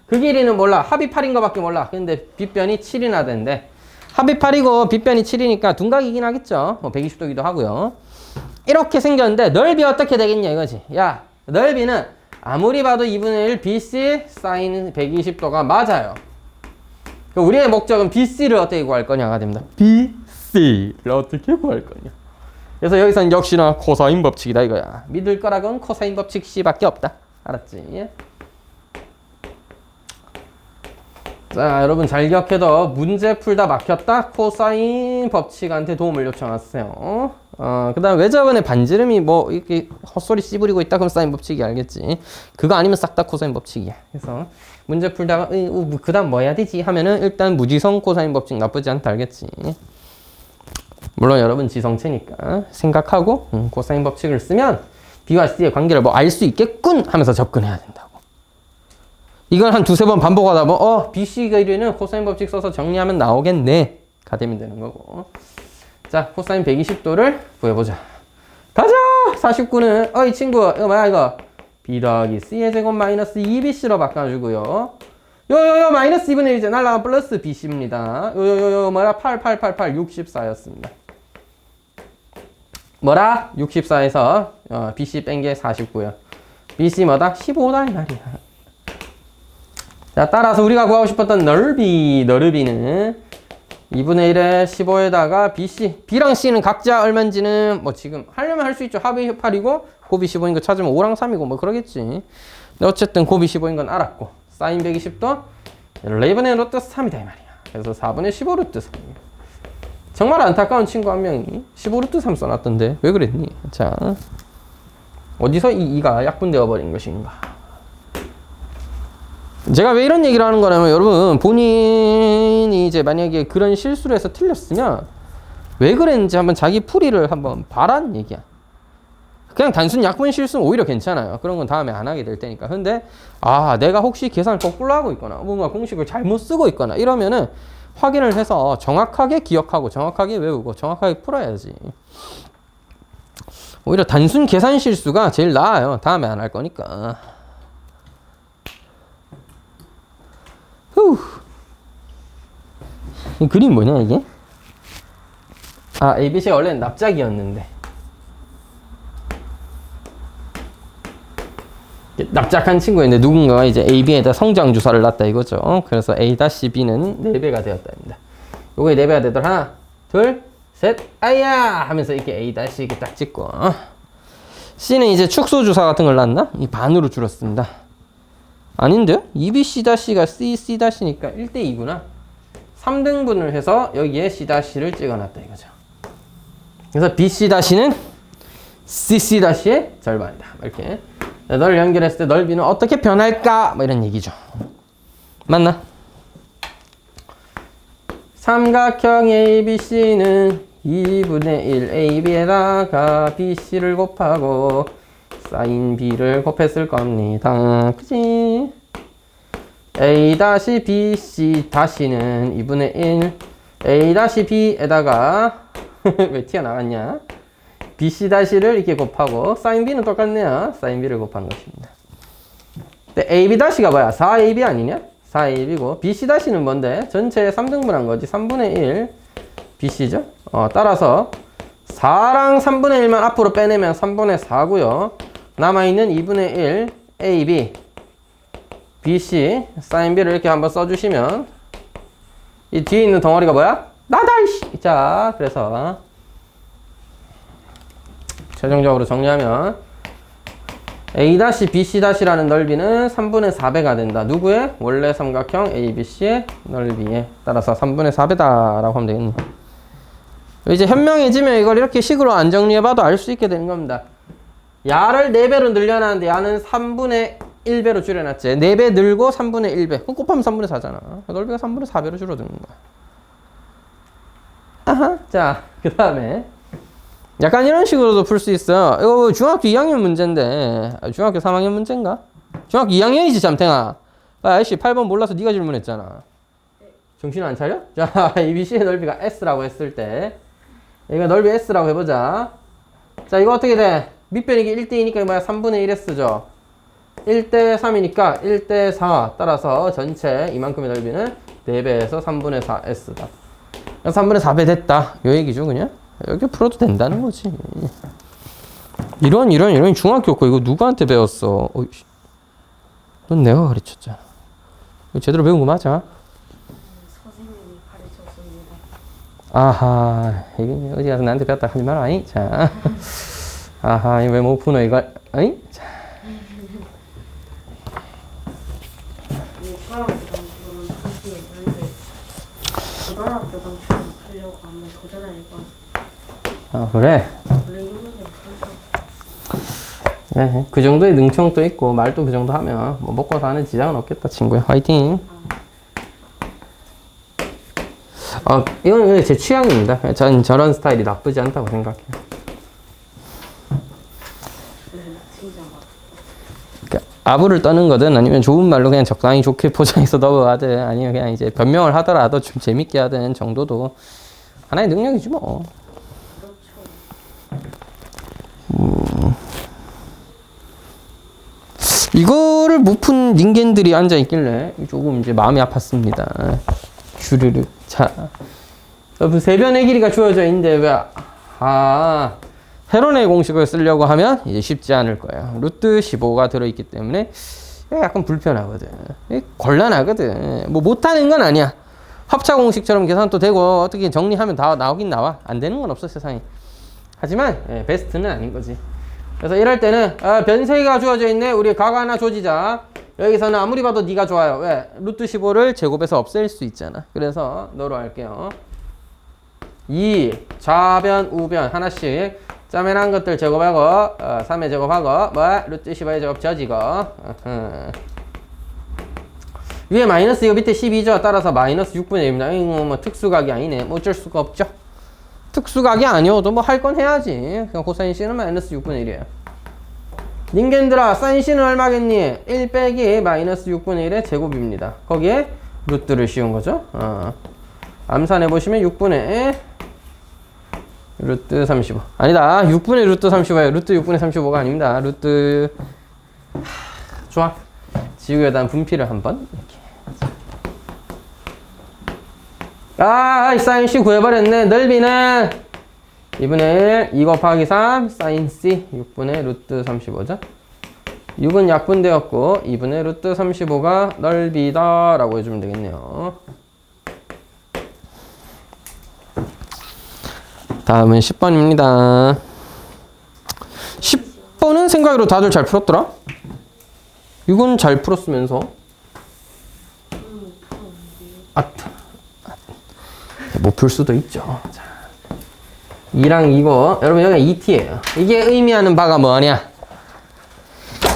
S1: 그 길이는 몰라. 합이 8인 거밖에 몰라. 근데 빗변이 7이나 된대. 합이 8이고 빗변이 7이니까 둔각이긴 하겠죠. 120도기도 하고요. 이렇게 생겼는데 넓이 어떻게 되겠냐 이거지. 야 넓이는 아무리 봐도 2분의 1 BC 사인 120도가 맞아요. 우리의 목적은 BC를 어떻게 구할 거냐가 됩니다. BC를 어떻게 구할 거냐. 그래서 여기서는 역시나 코사인 법칙이다 이거야. 믿을 거라고는 코사인 법칙 C밖에 없다. 알았지? 자 여러분 잘 기억해둬. 문제 풀다 막혔다. 코사인 법칙한테 도움을 요청하세요. 그 다음 왜 저번에 반지름이 뭐 이렇게 헛소리 씨부리고 있다 그럼 사인 법칙이 알겠지. 그거 아니면 싹 다 코사인 법칙이야. 그래서 문제 풀다가 그 다음 뭐 해야 되지 하면은 일단 무지성 코사인 법칙 나쁘지 않다 알겠지. 물론 여러분 지성체니까 생각하고 코사인 법칙을 쓰면 B와 C의 관계를 뭐 알 수 있겠군 하면서 접근해야 된다고. 이걸 한 두세 번 반복하다 보면 BC가 이르는 코사인 법칙 써서 정리하면 나오겠네 가 되면 되는 거고. 자 코사인 120도를 구해보자. 가자. 49는 이 친구 이거 뭐야 이거 B 더하기 C의 제곱 마이너스 2BC로 바꿔주고요. 요요요 마이너스 2분의 1이제 날라가면 플러스 BC입니다. 요요요 뭐라 64였습니다. 뭐라? 64에서 BC 뺀 게 49요. BC 뭐다? 15다 이 말이야. 자 따라서 우리가 구하고 싶었던 넓이는 2분의 1에 15에다가 BC B랑 C는 각자 얼마인지는 뭐 지금 하려면 할 수 있죠. 합이 8이고 곱이 15인 거 찾으면 5랑 3이고 뭐 그러겠지. 근데 어쨌든 곱이 15인 건 알았고 사인 120도 레이븐의 루트 3이다 이 말이야. 그래서 4분의 15 루트 3. 정말 안타까운 친구 한 명이 15 루트 3 써놨던데 왜 그랬니? 자 어디서 이 2가 약분되어 버린 것인가. 제가 왜 이런 얘기를 하는 거냐면 여러분 본인이 이제 만약에 그런 실수를 해서 틀렸으면 왜 그랬는지 한번 자기 풀이를 한번 봐라는 얘기야. 그냥 단순 약분 실수는 오히려 괜찮아요. 그런 건 다음에 안 하게 될 테니까. 근데 내가 혹시 계산을 거꾸로 하고 있거나 뭔가 공식을 잘못 쓰고 있거나 이러면은 확인을 해서 정확하게 기억하고 정확하게 외우고 정확하게 풀어야지. 오히려 단순 계산 실수가 제일 나아요. 다음에 안 할 거니까. 이 그림 뭐냐 이게? ABC가 원래는 납작이었는데 납작한 친구였는데 누군가가 이제 AB에다 성장 주사를 놨다 이거죠. 그래서 A-B는 4배가 되었답니다. 요거에 4배가 되더라. 하나, 둘, 셋, 아야! 하면서 이렇게 A- 이렇게 딱 찍고 C는 이제 축소 주사 같은 걸 놨나? 이 반으로 줄었습니다. 아닌데요? 2BC-가 C-니까 1대2구나. 3등분을 해서 여기에 C-를 찍어놨다 이거죠. 그래서 BC-는 CC-의 절반이다. 이렇게. 널 연결했을 때 넓이는 어떻게 변할까? 뭐 이런 얘기죠. 맞나? 삼각형 ABC는 2분의 1 AB에다가 BC를 곱하고 sin B를 곱했을 겁니다. 그치? A-BC-는 2분의 1 A-B에다가 왜 튀어나갔냐? BC-를 이렇게 곱하고 sin B는 똑같네요. sin B를 곱하는 것입니다. 근데 AB-가 뭐야? 4AB 아니냐? 4AB고 BC-는 뭔데? 전체에 3등분한 거지. 3분의 1 BC죠? 따라서 4랑 3분의 1만 앞으로 빼내면 3분의 4고요. 남아있는 2분의 1 AB BC sin B를 이렇게 한번 써주시면 이 뒤에 있는 덩어리가 뭐야? 나다 이씨! 자, 그래서 최종적으로 정리하면 A-BC-라는 넓이는 3분의 4배가 된다. 누구의? 원래 삼각형 ABC의 넓이에 따라서 3분의 4배다 라고 하면 되겠네. 이제 현명해지면 이걸 이렇게 식으로 안 정리해봐도 알 수 있게 되는 겁니다. 야를 4배로 늘려놨는데 야는 3분의 1배로 줄여놨지. 4배 늘고 3분의 1배. 그럼 곱하면 3분의 4잖아. 넓이가 3분의 4배로 줄어드는 거야. 아하. 자, 그 다음에 약간 이런 식으로도 풀 수 있어요. 이거 중학교 2학년 문제인데 중학교 3학년 문제인가? 중학교 2학년이지 잠탱아. 아이씨 8번 몰라서 네가 질문했잖아. 정신 안 차려? 자, ABC의 넓이가 S라고 했을 때 이거 넓이 S라고 해보자. 자, 이거 어떻게 돼? 밑변이 1대2니까 뭐야? 3분의 1 S죠. 1대3이니까 1대4 따라서 전체 이만큼의 넓이는 4배에서 3분의 4 S다. 3분의 4배 됐다. 요 얘기죠 그냥. 이렇게 풀어도 된다는 거지. 이런 중학교 거 이거 누구한테 배웠어? 넌 내가 가르쳤잖아. 이거 제대로 배운 거 맞아?
S2: 선생님이 가르쳤습니다.
S1: 아하, 이게 어디 가서 나한테 배웠다 하지 마라. 이? 자, 아하, 이거 왜 못 푸노 이걸? 어이? 자.
S2: 고등학교 당시로는 할수 있는데 고등학교 당시로는 하려고 한번 도전해봐.
S1: 그래?
S2: 원래 이런 문제는 항상
S1: 네, 그 정도의 능청도 있고 말도 그 정도 하면 뭐 먹고 사는 지장은 없겠다 친구야. 화이팅. 이건 제 취향입니다. 전 저런 스타일이 나쁘지 않다고 생각해요.
S2: 진짜 막
S1: 그러니까 아부를 떠는 거든 아니면 좋은 말로 그냥 적당히 좋게 포장해서 넘어가든 아니면 그냥 이제 변명을 하더라도 좀 재밌게 하든 정도도 하나의 능력이지 뭐. 이거를 못 푼 닌겐들이 앉아 있길래 조금 이제 마음이 아팠습니다. 주르륵. 자, 여러분 세변의 길이가 주어져 있는데 왜 헤론의 공식을 쓰려고 하면 이제 쉽지 않을 거예요. 루트 15가 들어있기 때문에 약간 불편하거든. 곤란하거든. 뭐 못하는 건 아니야. 합차 공식처럼 계산도 되고 어떻게 정리하면 다 나오긴 나와. 안 되는 건 없어 세상에. 하지만 베스트는 아닌 거지. 그래서 이럴 때는 변세가 주어져 있네. 우리 각 하나 조지자. 여기서는 아무리 봐도 네가 좋아요. 왜? 루트 15를 제곱해서 없앨 수 있잖아. 그래서 너로 할게요. 2 좌변 우변 하나씩 짜면한 것들 제곱하고 3의 제곱하고 뭐? 루트 15의 제곱 져지고 위에 마이너스 이거 밑에 12죠. 따라서 마이너스 6분의 1입니다. 이거 뭐 특수각이 아니네. 뭐 어쩔 수가 없죠. 특수각이 아니어도 뭐 할 건 해야지. 그냥 코사인 C는 마이너스 6분의 1이에요. 닌겐들아, 사인 C는 얼마겠니? 1 빼기 마이너스 6분의 1의 제곱입니다. 거기에 루트를 씌운 거죠. 암산해보시면 6분의 루트 35. 아니다. 6분의 루트 35예요. 루트 6분의 35가 아닙니다. 루트. 좋아. 지우개에 대한 분필을 한번. 이렇게. 사인 C 구해버렸네. 넓이는 2분의 1, 2 곱하기 3, 사인 C 6분의 루트 35죠. 6은 약분되었고 2분의 루트 35가 넓이다 라고 해주면 되겠네요. 다음은 10번입니다. 10번은 생각으로 다들 잘 풀었더라? 이건 잘 풀었으면서 못 풀 수도 있죠. 자, 2랑 이거 여러분 여기가 2t예요. 이게 의미하는 바가 뭐냐?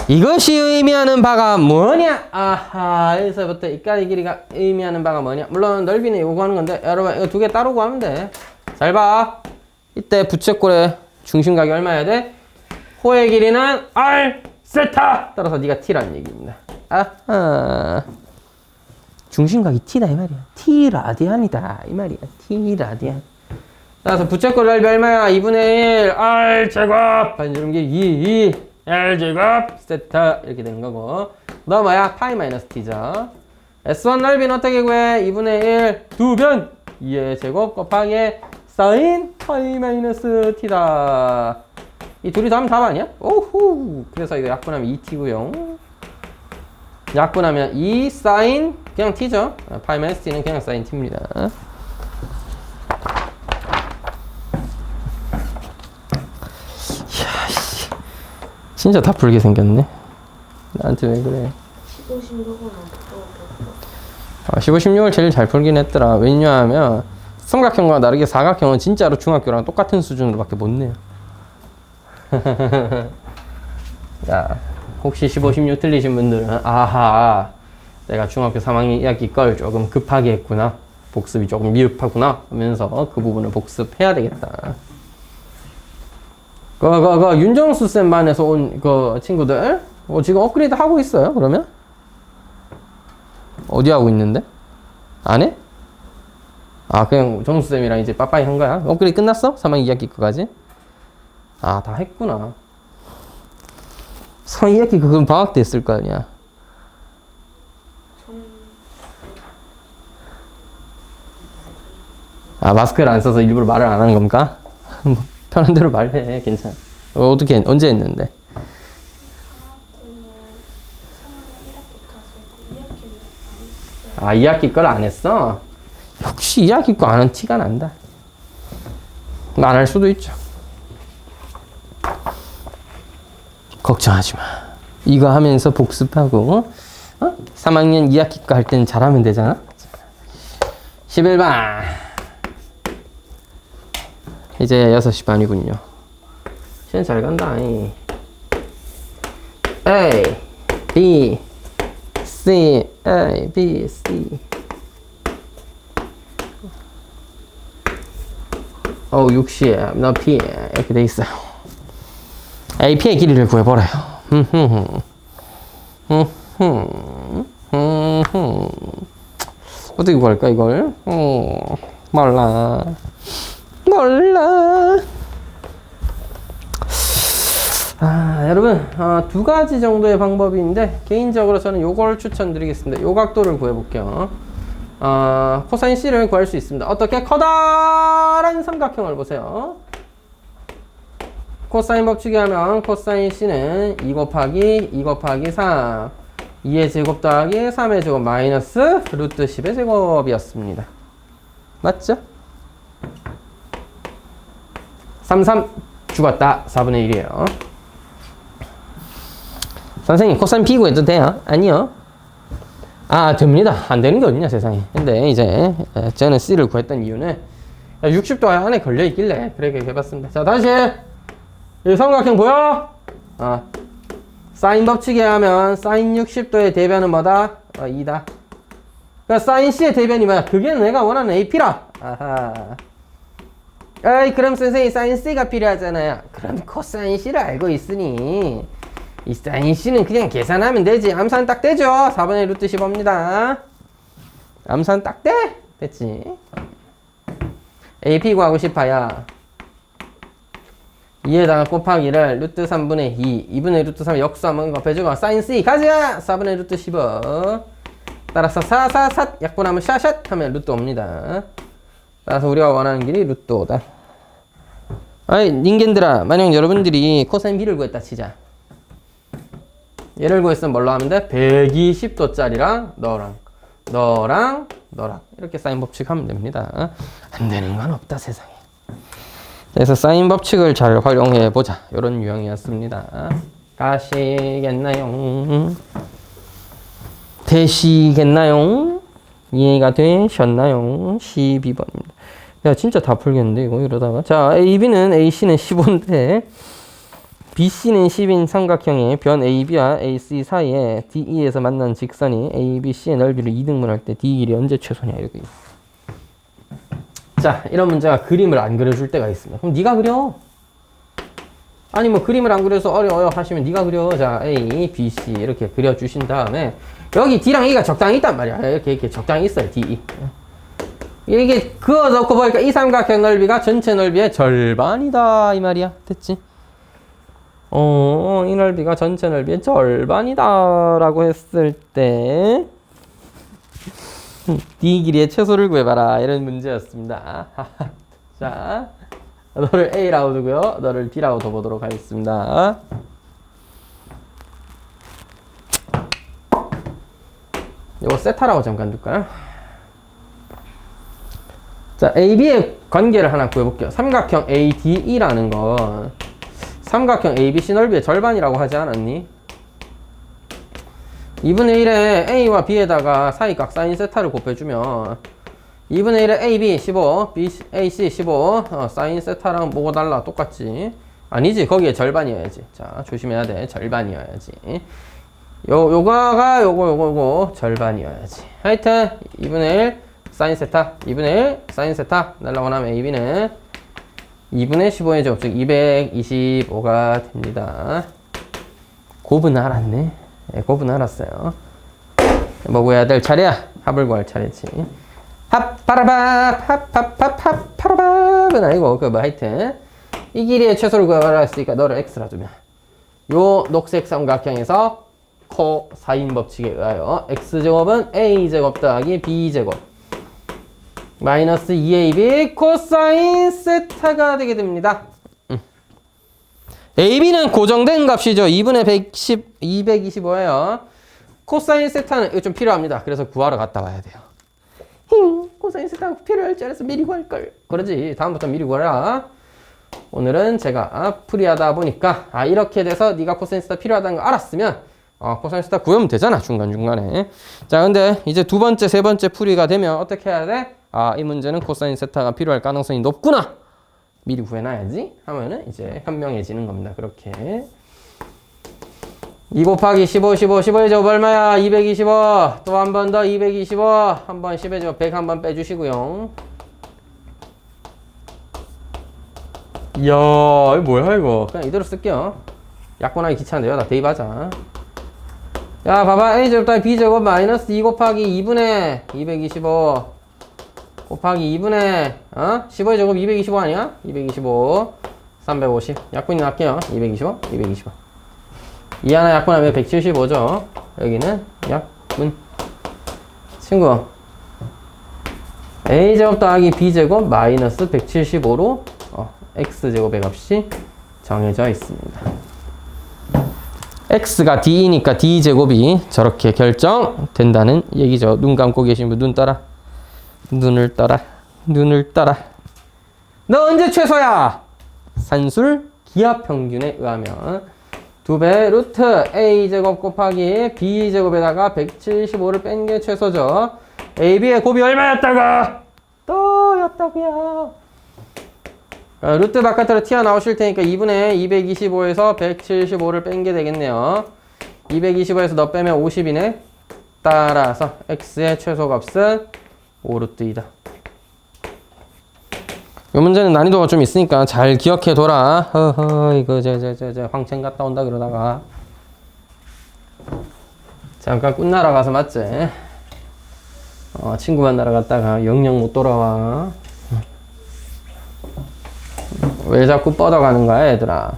S1: 이것이 의미하는 바가 뭐냐? 아하, 여기서부터 이까지 길이가 의미하는 바가 뭐냐? 물론 넓이는 요거 하는 건데 여러분 이거 두 개 따로 구하면 돼. 잘 봐. 이때 부채꼴의 중심각이 얼마여야 돼? 호의 길이는 r 세타. 따라서 네가 t라는 얘기입니다. 아하. 중심각이 t다 이 말이야. t 라디안이다 이 말이야. t 라디안. 따라서 부채꼴 넓이 얼마야? 2분의 1 r 제곱 반지름 길이 2 r 제곱 세타 이렇게 되는 거고. 너 뭐야? 파이 마이너스 t죠. S1 넓이는 어떻게 구해? 2분의 1 2변 2의 제곱 곱하기 사인 파이 마이너스 t다. 이 둘이 더하면 답 아니야? 오호. 그래서 이거 약분하면 2t고요. 약분하면 2 사인 그냥 t죠. 파이 마이너스 t는 그냥 사인 t입니다. 진짜 다 풀게 생겼네. 나한테 왜 그래?
S2: 15, 16은 어떻게
S1: 15, 16을 제일 잘 풀긴 했더라. 왜냐하면 삼각형과 다르게 사각형은 진짜로 중학교랑 똑같은 수준으로밖에 못 내요. 자, 혹시 15, 16 틀리신 분들은 아하, 내가 중학교 3학년 2학기 걸 조금 급하게 했구나. 복습이 조금 미흡하구나 하면서 그 부분을 복습해야 되겠다. 윤정수 쌤 반에서 온 그 친구들 지금 업그레이드 하고 있어요? 그러면? 어디 하고 있는데? 안 해? 그냥 정수 쌤이랑 이제 빠빠이 한 거야? 업그레이드 끝났어? 3학년 2학기 거까지? 다 했구나. 3학년 2학기 그건 방학 때 했을 거 아니야? 마스크를 안 써서 일부러 말을 안 하는 건가? 편한 대로 말해. 괜찮아. 어떻게 언제 했는데? 2학기 걸 안 했어? 역시 2학기 거 안 한 티가 난다. 안 할 수도 있죠. 걱정하지 마. 이거 하면서 복습하고 3학년 2학기 거 할 때는 잘하면 되잖아. 11번. 이제 6시 반이군요. 시간 잘 간다. A, B, C, A, B, C. 60, 너 P 이렇게 돼 있어요. AP의 길이를 구해보래요. 어떻게 구할까 이걸? 몰라. 여러분 두 가지 정도의 방법이 있는데 개인적으로 저는 요걸 추천드리겠습니다. 요 각도를 구해볼게요. 코사인 C를 구할 수 있습니다. 어떻게? 커다란 삼각형을 보세요. 코사인 법칙에 하면 코사인 C는 2 곱하기 3 2의 제곱 더하기 3의 제곱 마이너스 루트 10의 제곱이었습니다. 맞죠? 33 죽었다. 4분의 1이에요. 선생님 코사인 B 구해도 돼요? 아니요. 됩니다. 안 되는 게 어딨냐 세상에. 근데 이제 저는 C를 구했던 이유는 60도 안에 걸려 있길래 그렇게 해봤습니다. 자 다시 이 삼각형 보여? 사인 법칙에 하면 사인 60도의 대변은 뭐다? 2다. 그러니까 사인 C의 대변이 뭐야? 그게 내가 원하는 AP라. 아하. 에이, 그럼 선생님 사인 C가 필요하잖아요. 그럼 코사인 C를 알고 있으니 이 사인 C는 그냥 계산하면 되지. 암산 딱 되죠? 4분의 루트 15입니다. 암산 딱 돼? 됐지? AP 구하고 싶어요. 2에다가 곱하기를 루트 3분의 2, 2분의 루트 3 역수하면 곱해주고 사인 C 가자! 4분의 루트 15. 따라서 4, 4, 4 약분하면 샤샷 하면 루트 5입니다. 따라서 우리가 원하는 길이 루트 5다. 아이, 닌겐들아, 만약 여러분들이 코사인 B를 구했다 치자. 얘를 구했으면 뭘로 하면 돼? 120도짜리랑 너랑 이렇게 사인 법칙 하면 됩니다. 안 되는 건 없다 세상에. 그래서 사인 법칙을 잘 활용해 보자. 이런 유형이었습니다. 가시겠나요? 되시겠나요? 이해가 되셨나요? 12번입니다. 야, 진짜 다 풀겠는데 이거 이러다가. 자, AB는 AC는 15인데 BC는 10인 삼각형의 변 AB와 AC 사이에 DE에서 만난 직선이 ABC의 넓이를 2등분 할 때 D 길이 언제 최소냐 이렇게 있어. 자, 이런 문제가 그림을 안 그려줄 때가 있습니다. 그럼 네가 그려. 아니 뭐 그림을 안 그려서 어려워요 하시면 네가 그려. 자, A, B, C 이렇게 그려주신 다음에 여기 D랑 E가 적당히 있단 말이야. 이렇게 적당히 있어요. D, E. 이게 그어 넣고 보니까 이 삼각형 넓이가 전체 넓이의 절반이다 이 말이야. 됐지? 이 넓이가 전체 넓이의 절반이다 라고 했을 때 D 길이의 최소를 구해봐라 이런 문제였습니다. 자, 너를 A라고 두고요, 너를 B라고 둬보도록 하겠습니다. 이거 세타라고 잠깐 둘까요? 자, AB의 관계를 하나 구해볼게요. 삼각형 ADE라는 건 삼각형 ABC 넓이의 절반이라고 하지 않았니? 2분의 1에 A와 B에다가 사이각 사인 세타를 곱해주면 2분의 1에 AB 15, AC 15 사인 세타랑 뭐가 달라? 똑같지? 아니지, 거기에 절반이어야지. 자, 조심해야 돼. 절반이어야지. 요거 절반이어야지. 하여튼 2분의 1 사인 세타, 2분의 1 사인 세타 날라고 나면 AB는 2분의 15의 제곱, 즉 225가 됩니다. 곱은 알았네. 네, 곱은 알았어요. 뭐 구해야 될 차례야? 합을 구할 차례지. 합, 파라밥, 합, 파라밥은 아니고, 뭐 하여튼 이 길이의 최소를 구하라 했으니까 너를 x라 두면 요 녹색 삼각형에서 코사인 법칙에 의하여 x제곱은 a제곱 더하기 b제곱 마이너스 2ab 코사인 세타가 되게 됩니다. AB는 고정된 값이죠. 2분의 110, 225예요. 코사인 세타는 이거 좀 필요합니다. 그래서 구하러 갔다 와야 돼요. 코사인 세타가 필요할 줄 알았어. 미리 구할걸. 그러지. 다음부터 미리 구하라. 오늘은 제가 풀이하다 보니까 이렇게 돼서 네가 코사인 세타 필요하다는 거 알았으면 코사인 세타 구하면 되잖아. 중간중간에. 자, 근데 이제 두 번째, 세 번째 풀이가 되면 어떻게 해야 돼? 이 문제는 코사인 세타가 필요할 가능성이 높구나. 미리 구해놔야지 하면은 이제 현명해지는 겁니다. 그렇게 2 곱하기 15, 15의 제곱 얼마야? 225. 또 한 번 더 225. 한 번 10의 제곱 100 한 번 빼주시고요. 이야, 이거 뭐야 이거. 그냥 이대로 쓸게요. 약분하기 귀찮은데 여기다 대입하자. 야, 봐봐. A제곱 더하기 B제곱 마이너스 2 곱하기 2분의 225 곱하기 2분의 15의 제곱 225 아니야? 225 350 약분이 나갈게요. 225 이 하나 약분하면 175죠. 여기는 약분 친구 A제곱 더하기 B제곱 마이너스 175로 X제곱의 값이 정해져 있습니다. X가 D이니까 D제곱이 저렇게 결정된다는 얘기죠. 눈 감고 계신 분 눈 떠라. 눈을 떠라. 너 언제 최소야? 산술 기하 평균에 의하면 2배 루트 A제곱 곱하기 B제곱에다가 175를 뺀 게 최소죠. AB의 곱이 얼마였다가? 또였다고요. 루트 바깥으로 튀어나오실 테니까 2분의 225에서 175를 뺀 게 되겠네요. 225에서 너 빼면 50이네. 따라서 x의 최소값은 5루트 2다. 이 문제는 난이도가 좀 있으니까 잘 기억해 둬라. 허허, 이거 황천 갔다 온다 그러다가 잠깐 꿈나라 가서 맞지? 친구 만나러 갔다가 영영 못 돌아와. 왜 자꾸 뻗어가는 거야, 얘들아?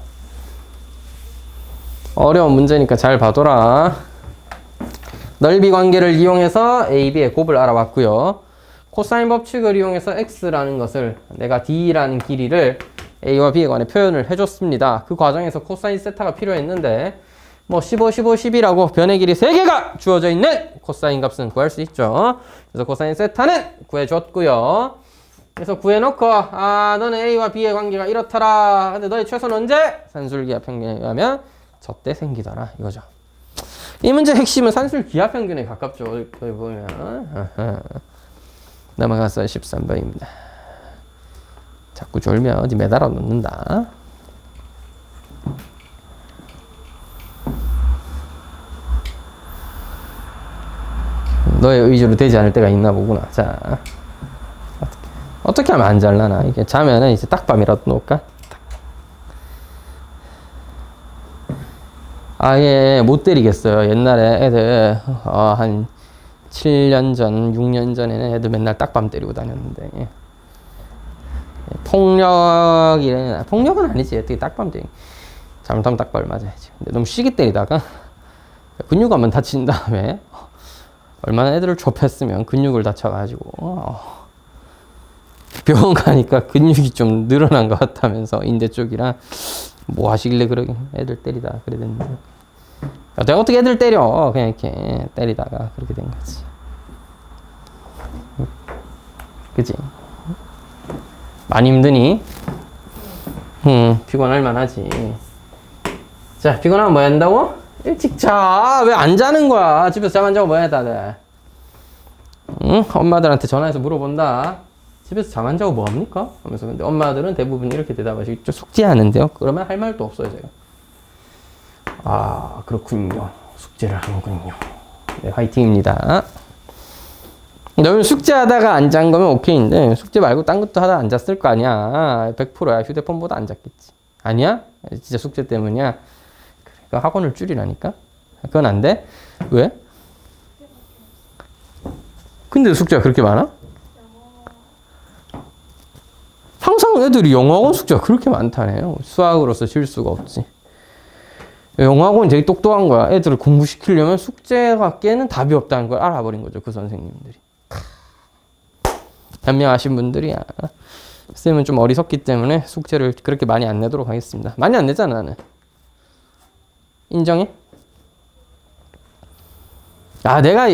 S1: 어려운 문제니까 잘 봐둬라. 넓이 관계를 이용해서 A, B의 곱을 알아봤고요. 코사인 법칙을 이용해서 X라는 것을 내가 D라는 길이를 A와 B에 관해 표현을 해줬습니다. 그 과정에서 코사인 세타가 필요했는데 뭐 15, 15, 10이라고 변의 길이 3개가 주어져 있는 코사인 값은 구할 수 있죠. 그래서 코사인 세타는 구해줬고요. 그래서 구해놓고 너는 A와 B의 관계가 이렇더라. 근데 너의 최소는 언제? 산술기하 평균에 의하면 저때 생기더라 이거죠. 이 문제 핵심은 산술기하 평균에 가깝죠. 거기 보면 넘어가서 13번입니다. 자꾸 졸면 어디 매달아 놓는다. 너의 의지로 되지 않을 때가 있나 보구나. 자, 어떻게 하면 안 잘라나? 이게 자면은 이제 딱밤이라도 놓을까? 아예 못 때리겠어요. 옛날에 애들 한 7년 전, 6년 전에는 애들 맨날 딱밤 때리고 다녔는데 폭력은 아니지. 어떻게 딱밤 때리? 잘못하면 딱밤을 맞아야지. 근데 너무 시기 때리다가 근육 한번 다친 다음에 얼마나 애들을 좁혔으면 근육을 다쳐가지고 병원 가니까 근육이 좀 늘어난 것 같다면서 인대 쪽이랑 뭐 하시길래 그러게 애들 때리다 그래 됐는데 내가 어떻게 애들 때려 그냥 이렇게 때리다가 그렇게 된 거지. 그치? 많이 힘드니? 피곤할 만하지. 자, 피곤하면 뭐 한다고? 일찍 자. 왜 안 자는 거야? 집에서 잠 안 자고 뭐 해 다들? 엄마들한테 전화해서 물어본다. 집에서 잠 안 자고 뭐 합니까? 하면서. 근데 엄마들은 대부분 이렇게 대답하시겠죠. 숙제하는데요. 그러면 할 말도 없어요, 제가. 그렇군요. 숙제를 하는군요. 네, 화이팅입니다. 너는 숙제하다가 안 잔 거면 오케이인데 숙제 말고 딴 것도 하다 안 잤을 거 아니야. 100%야. 휴대폰보다 안 잤겠지. 아니야? 진짜 숙제 때문이야. 그래, 학원을 줄이라니까? 그건 안 돼? 왜? 근데 숙제가 그렇게 많아? 항상 애들이 영어학원 숙제가 그렇게 많다네요. 수학으로서 질 수가 없지. 영어학원이 되게 똑똑한 거야. 애들을 공부시키려면 숙제가 깨는 답이 없다는 걸 알아버린 거죠. 그 선생님들이. 현명하신 분들이야. 쌤은 좀 어리석기 때문에 숙제를 그렇게 많이 안 내도록 하겠습니다. 많이 안 내잖아, 나는. 인정해? 내가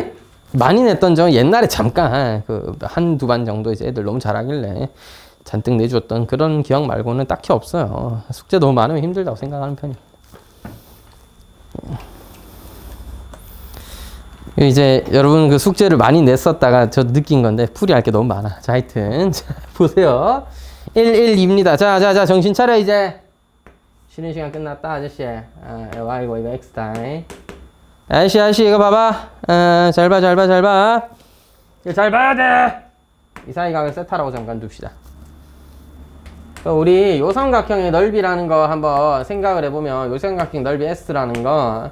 S1: 많이 냈던 적은 옛날에 잠깐, 한두 반 정도 이제 애들 너무 잘하길래 잔뜩 내주었던 그런 기억 말고는 딱히 없어요. 숙제 너무 많으면 힘들다고 생각하는 편이에요. 이제 여러분 그 숙제를 많이 냈었다가 저 느낀 건데 풀이할 게 너무 많아. 자, 하여튼 자, 보세요. 112입니다. 자, 정신 차려 이제. 쉬는 시간 끝났다, 아저씨. 이거 X 타임. 아저씨 이거 봐봐. 잘 봐. 이거 잘 봐야 돼. 이 사이각을 세타라고 잠깐 둡시다. 우리 요삼각형의 넓이라는 거 한번 생각을 해보면 요삼각형 넓이 S라는 거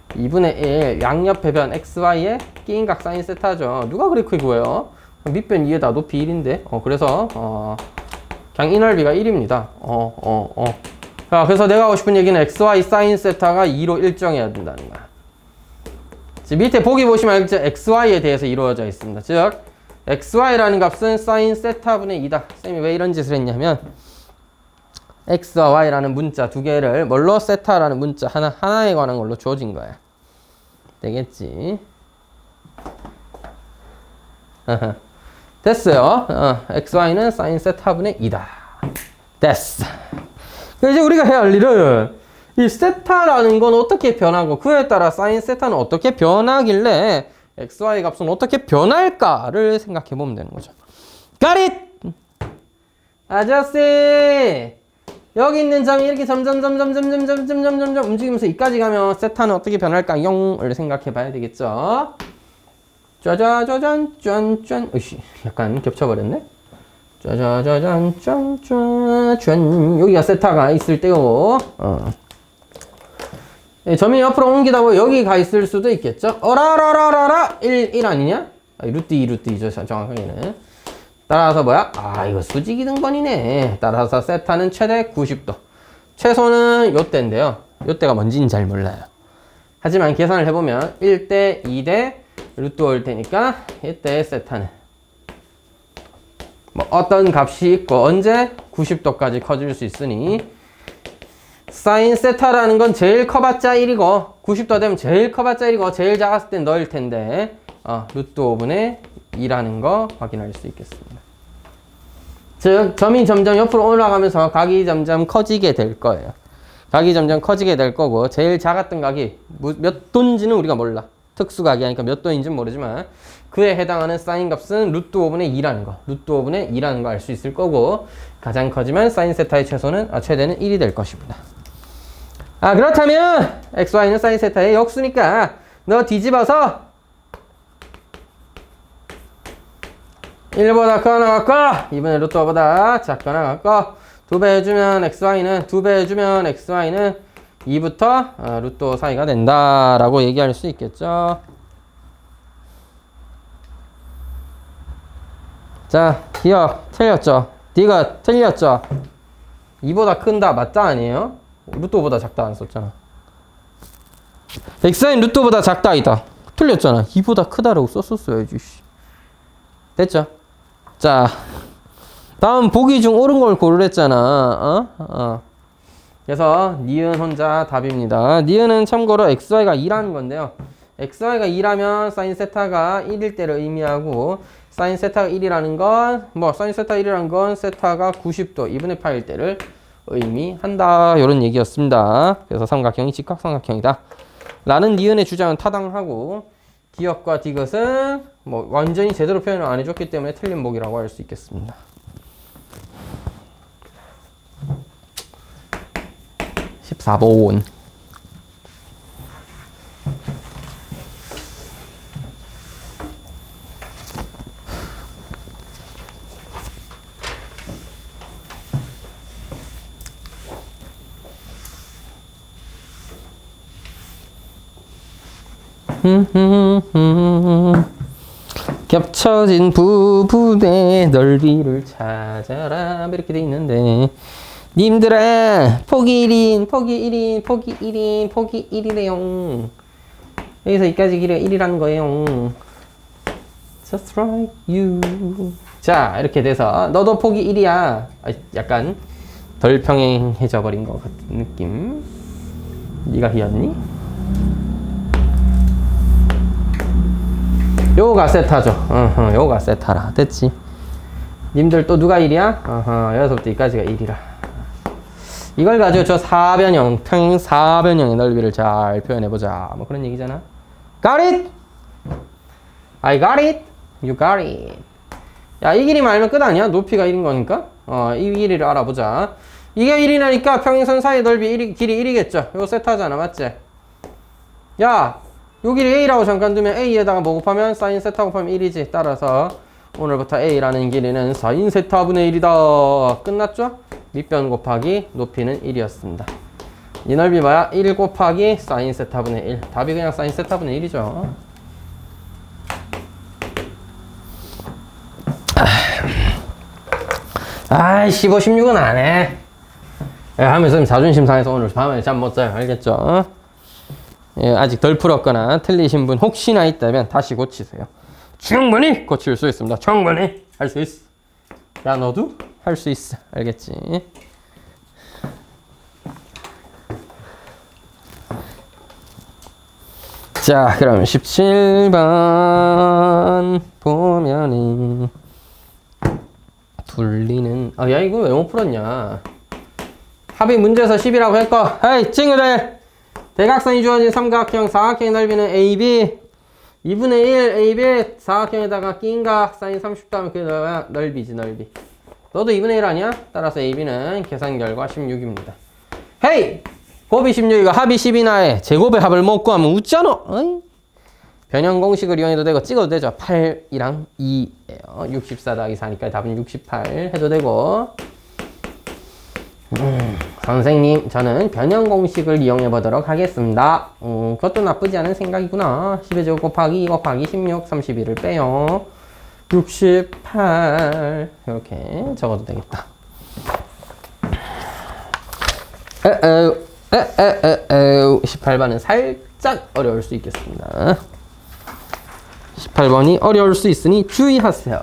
S1: 2분의 1 양옆 해변 XY의 끼인각 사인 세타죠. 누가 그렇게 구해요? 밑변 2에다 높이 1인데 그래서 그냥 이 넓이가 1입니다. 자, 그래서 내가 하고 싶은 얘기는 XY 사인 세타가 2로 일정해야 된다는 거야. 밑에 보기 보시면 알겠죠? XY에 대해서 이루어져 있습니다. 즉 XY라는 값은 사인 세타분의 2다. 쌤이 왜 이런 짓을 했냐면 X와 Y라는 문자 두 개를 뭘로 세타라는 문자 하나에 관한 걸로 주어진 거야. 되겠지? 됐어요. XY는 사인 세타분의 2다. 됐어. 이제 우리가 해야 할 일은 이 세타라는 건 어떻게 변하고 그에 따라 사인 세타는 어떻게 변하길래 XY 값은 어떻게 변할까를 생각해 보면 되는 거죠. Got it? 아저씨! 여기 있는 점이 이렇게 점점 움직이면서 이까지 가면 세타는 어떻게 변할까? 0을 생각해 봐야 되겠죠. 짜자자잔 짠짠. 으씨, 약간 겹쳐버렸네. 짜자자잔 짠짠. 여기가 세타가 있을 때요. 점이 옆으로 옮기다 보면 여기 가 있을 수도 있겠죠. 어라라라라라 1 아니냐? 루트 2 루트 2죠 정확하게는. 따라서 뭐야? 이거 수직이 등번이네. 따라서 세타는 최대 90도. 최소는 요때인데요. 요때가 뭔지는 잘 몰라요. 하지만 계산을 해보면 1대 2대 루트 올 테니까 이때 세타는 뭐 어떤 값이 있고 언제 90도까지 커질 수 있으니 사인 세타라는 건 제일 커봤자 1이고 90도 되면 제일 커봤자 1이고 제일 작았을 땐 너일 텐데 루트 5분의 2라는 거 확인할 수 있겠습니다. 즉 점이 점점 옆으로 올라가면서 각이 점점 커지게 될 거예요. 각이 점점 커지게 될 거고 제일 작았던 각이 몇 도인지는 우리가 몰라. 특수각이 하니까 몇 도인지는 모르지만 그에 해당하는 사인 값은 루트 5분의 2라는 거 루트 5분의 2라는 거 알 수 있을 거고 가장 커지면 사인 세타의 최대는 1이 될 것입니다. 그렇다면 xy는 사인 세타의 역수니까 너 뒤집어서 1보다 크거나 같고 2분의 루트 5보다 작거나 같고 2배 해주면 xy는 2부터 루트 5 사이가 된다라고 얘기할 수 있겠죠. 자, 기억 틀렸죠? D가 틀렸죠? 2보다 큰다 맞다 아니에요? 루트 5보다 작다 안 썼잖아. xy는 루트 5보다 작다 이다 틀렸잖아. 2보다 크다라고 썼었어야지. 됐죠? 자, 다음 보기 중 옳은 걸 고르랬잖아. 그래서 니은 혼자 답입니다. 니은은 참고로 xy가 2라는 건데요. xy가 2라면 사인 세타가 1일 때를 의미하고 사인 세타가 1이라는 건 사인 세타 1이라는 건 세타가 90도 2분의 파일 때를 의미한다. 이런 얘기였습니다. 그래서 삼각형이 직각삼각형이다. 라는 니은의 주장은 타당하고 기억과 디귿은 완전히 제대로 표현을 안 해줬기 때문에 틀린 목이라고 할 수 있겠습니다. 14번. 겹쳐진 부분의 넓이를 찾아라 이렇게 돼 있는데 님들아 폭이 1이래요. 여기서 여기까지 길이가 1이라는 거예요. Just like you. 자 이렇게 돼서 너도 폭이 1이야. 약간 덜 평행해져 버린 것 같은 느낌. 네가 휘었니? 요가 세타죠. 요가 세타라. 됐지? 님들 또 누가 1이야? 여기서부터 여기까지가 1이라. 이걸 가지고 저 사변형, 평행 사변형의 넓이를 잘 표현해보자. 뭐 그런 얘기잖아. Got it? I got it? You got it? 야, 이 길이만 알면 끝 아니야? 높이가 1인 거니까? 이 길이를 알아보자. 이게 1이라니까 평행선 사이 넓이 길이 1이겠죠? 이거 세타잖아. 맞지? 야! 요 길이 A라고 잠깐 두면 A에다가 뭐 곱하면 사인 세타 곱하면 1이지. 따라서 오늘부터 A라는 길이는 사인 세타분의 1이다. 끝났죠? 밑변 곱하기 높이는 1이었습니다. 이 넓이 뭐야? 1 곱하기 사인 세타분의 1. 답이 그냥 사인 세타분의 1이죠. 아이 15, 16은 안 해. 하면서 자존심 상해서 오늘 밤에 잠 못 자요. 알겠죠? 아직 덜 풀었거나 틀리신 분 혹시나 있다면 다시 고치세요. 충분히 고칠 수 있습니다. 충분히 할 수 있어. 야 너도 할 수 있어. 알겠지? 자 그럼 17번 보면은 둘리는 야 이거 왜 못 풀었냐. 합의 문제에서 10이라고 했고 헤이 친구들 대각선이 주어진 삼각형 사각형의 넓이는 AB 2분의 1 AB 사각형에다가 낀 각 사인 30도 하면 그게 넓이지 넓이. 너도 2분의 1 아니야? 따라서 AB는 계산 결과 16입니다. 헤이! 곱이 16이고 합이 10이나 해. 제곱의 합을 못 구하면 웃잖아. 어이? 변형 공식을 이용해도 되고 찍어도 되죠. 8이랑 2예요. 64 더하기 4니까 답은 68 해도 되고. 선생님, 저는 변형 공식을 이용해 보도록 하겠습니다. 그것도 나쁘지 않은 생각이구나. 10의 제곱 곱하기 2 곱하기 16, 31을 빼요. 68 이렇게 적어도 되겠다. 18번은 살짝 어려울 수 있겠습니다. 18번이 어려울 수 있으니 주의하세요.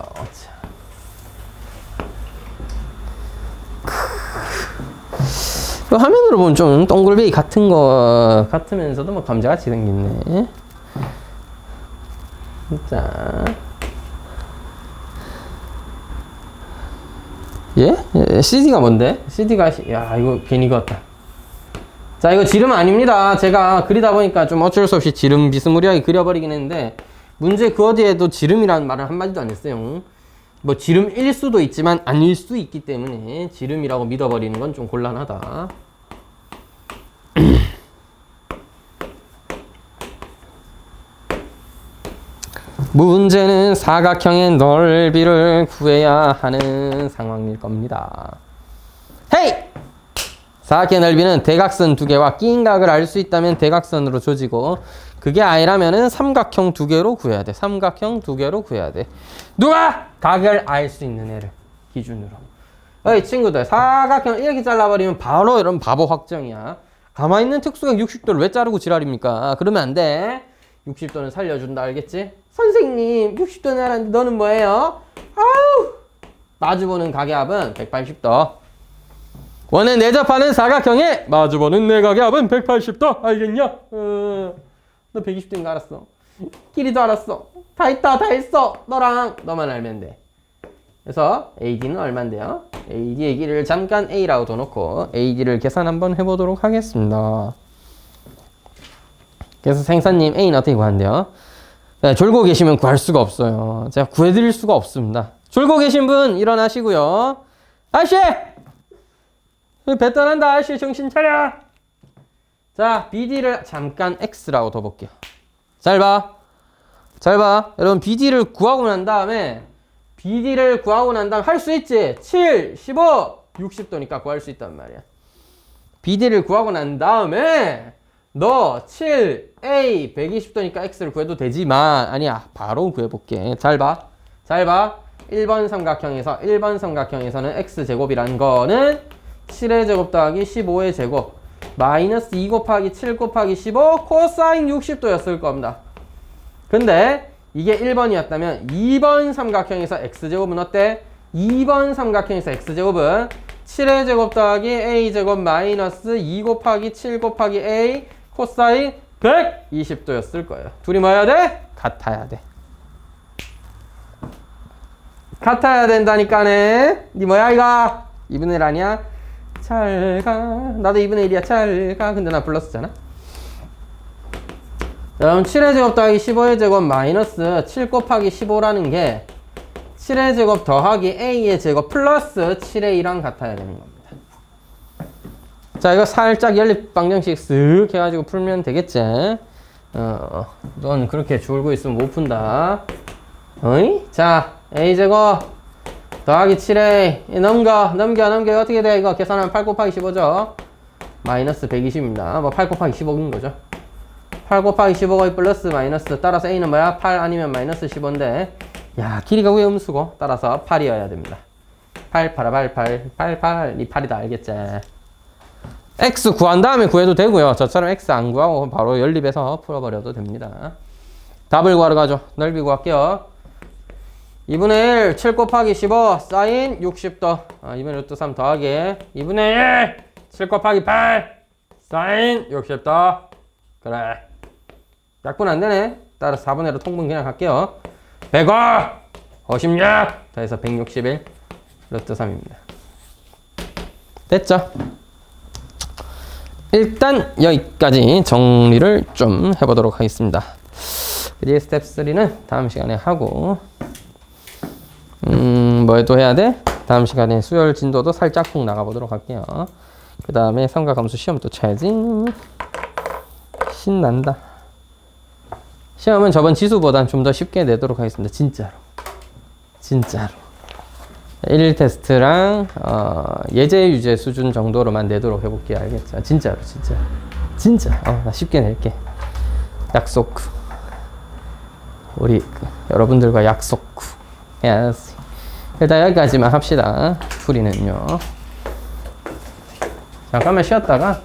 S1: 화면으로 보면 좀 동글베이 같은 거 같으면서도 뭐 감자같이 생겼네. 자, 예? CD가 뭔데? CD가 야 이거 괜히 그었다. 자, 이거 지름 아닙니다. 제가 그리다 보니까 좀 어쩔 수 없이 지름 비스무리하게 그려버리긴 했는데, 문제 그 어디에도 지름이라는 말은 한마디도 안 했어요. 뭐 지름일 수도 있지만 아닐 수 있기 때문에 지름이라고 믿어버리는 건 좀 곤란하다. 문제는 사각형의 넓이를 구해야 하는 상황일 겁니다. 헤이! 사각형의 넓이는 대각선 두 개와 끼인 각을 알 수 있다면 대각선으로 조지고, 그게 아니라면은 삼각형 두 개로 구해야 돼. 삼각형 두 개로 구해야 돼. 누가? 각을 알 수 있는 애를 기준으로. 어이 친구들, 사각형 이렇게 잘라버리면 바로 이런 바보 확정이야. 가만히 있는 특수각 60도를 왜 자르고 지랄입니까? 그러면 안 돼. 60도는 살려준다, 알겠지? 선생님, 60도는 알았는데 너는 뭐예요? 아우! 마주보는 각의 합은 180도. 원에 내접하는 사각형에 마주보는 내각의 합은 180도. 알겠냐? 너 120도인 거 알았어. 길이도 알았어. 다 있다, 다 있어. 너만 알면 돼. 그래서 AD는 얼만데요? AD의 길이를 잠깐 A라고 둬놓고 AD를 계산 한번 해보도록 하겠습니다. 그래서 생사님 A는 어떻게 구한대요? 네, 졸고 계시면 구할 수가 없어요. 제가 구해드릴 수가 없습니다. 졸고 계신 분 일어나시고요. 아저씨! 배 떠난다. 아저씨 정신 차려. 자, BD를 잠깐 X라고 둬볼게요. 잘 봐. 여러분 BD를 구하고 난 다음에 할 수 있지? 7, 15, 60도니까 구할 수 있단 말이야. BD를 구하고 난 다음에 너 7, A, 120도니까 X를 구해도 되지만, 아니야, 바로 구해볼게. 잘 봐. 1번 삼각형에서는 X제곱이란 거는 7의 제곱 더하기 15의 제곱 마이너스 2 곱하기 7 곱하기 15 코사인 60도였을 겁니다. 근데 이게 1번이었다면 2번 삼각형에서 X제곱은 어때? 2번 삼각형에서 X제곱은 7의 제곱 더하기 A제곱 마이너스 2 곱하기 7 곱하기 A 코사인 120도였을 거예요. 둘이 뭐 해야 돼? 같아야 돼. 같아야 된다니까네. 니 뭐야 이거? 2분의 1 아니야? 잘 가. 나도 2분의 1이야. 잘 가. 근데 나 플러스잖아. 그럼 7의 제곱 더하기 15의 제곱 마이너스 7 곱하기 15라는 게 7의 제곱 더하기 A의 제곱 플러스 7의 2랑 같아야 되는 겁니다. 자, 이거 살짝 연립 방정식 쓱 해가지고 풀면 되겠지? 넌 그렇게 졸고 있으면 못 푼다. 어이? 자, A제곱 더하기 7A 넘겨 어떻게 돼? 이거 계산하면 8 곱하기 15죠. 마이너스 120입니다. 뭐 8 곱하기 15인 거죠. 8 곱하기 15가 플러스 마이너스, 따라서 A는 뭐야? 8 아니면 마이너스 15인데, 야, 길이가 왜 음수고? 따라서 8이어야 됩니다. 8 이 8이다, 알겠지? X 구한 다음에 구해도 되고요. 저처럼 X 안 구하고 바로 연립해서 풀어버려도 됩니다. 답을 구하러 가죠. 넓이 구할게요. 2분의 1, 7 곱하기 15, 사인 60도. 2분의 루트 3 더하기 2분의 1, 7 곱하기 8, 사인 60도. 그래. 약분 안 되네. 따라서 4분의 1로 통분 그냥 할게요. 105, 56, 더해서 161, 루트 3입니다. 됐죠? 일단 여기까지 정리를 좀 해보도록 하겠습니다. 이제 스텝 3는 다음 시간에 하고, 뭐도 해야 돼? 다음 시간에 수열 진도도 살짝 푹 나가보도록 할게요. 그 다음에 삼각함수 시험도 쳐야지. 신난다. 시험은 저번 지수보단 좀 더 쉽게 내도록 하겠습니다. 진짜로. 1일 테스트랑 예제 유제 수준 정도로만 내도록 해볼게요. 알겠죠? 진짜. 나 쉽게 낼게. 약속. 우리 여러분들과 약속. Yes. 일단 여기까지만 합시다. 풀이는요. 잠깐만 쉬었다가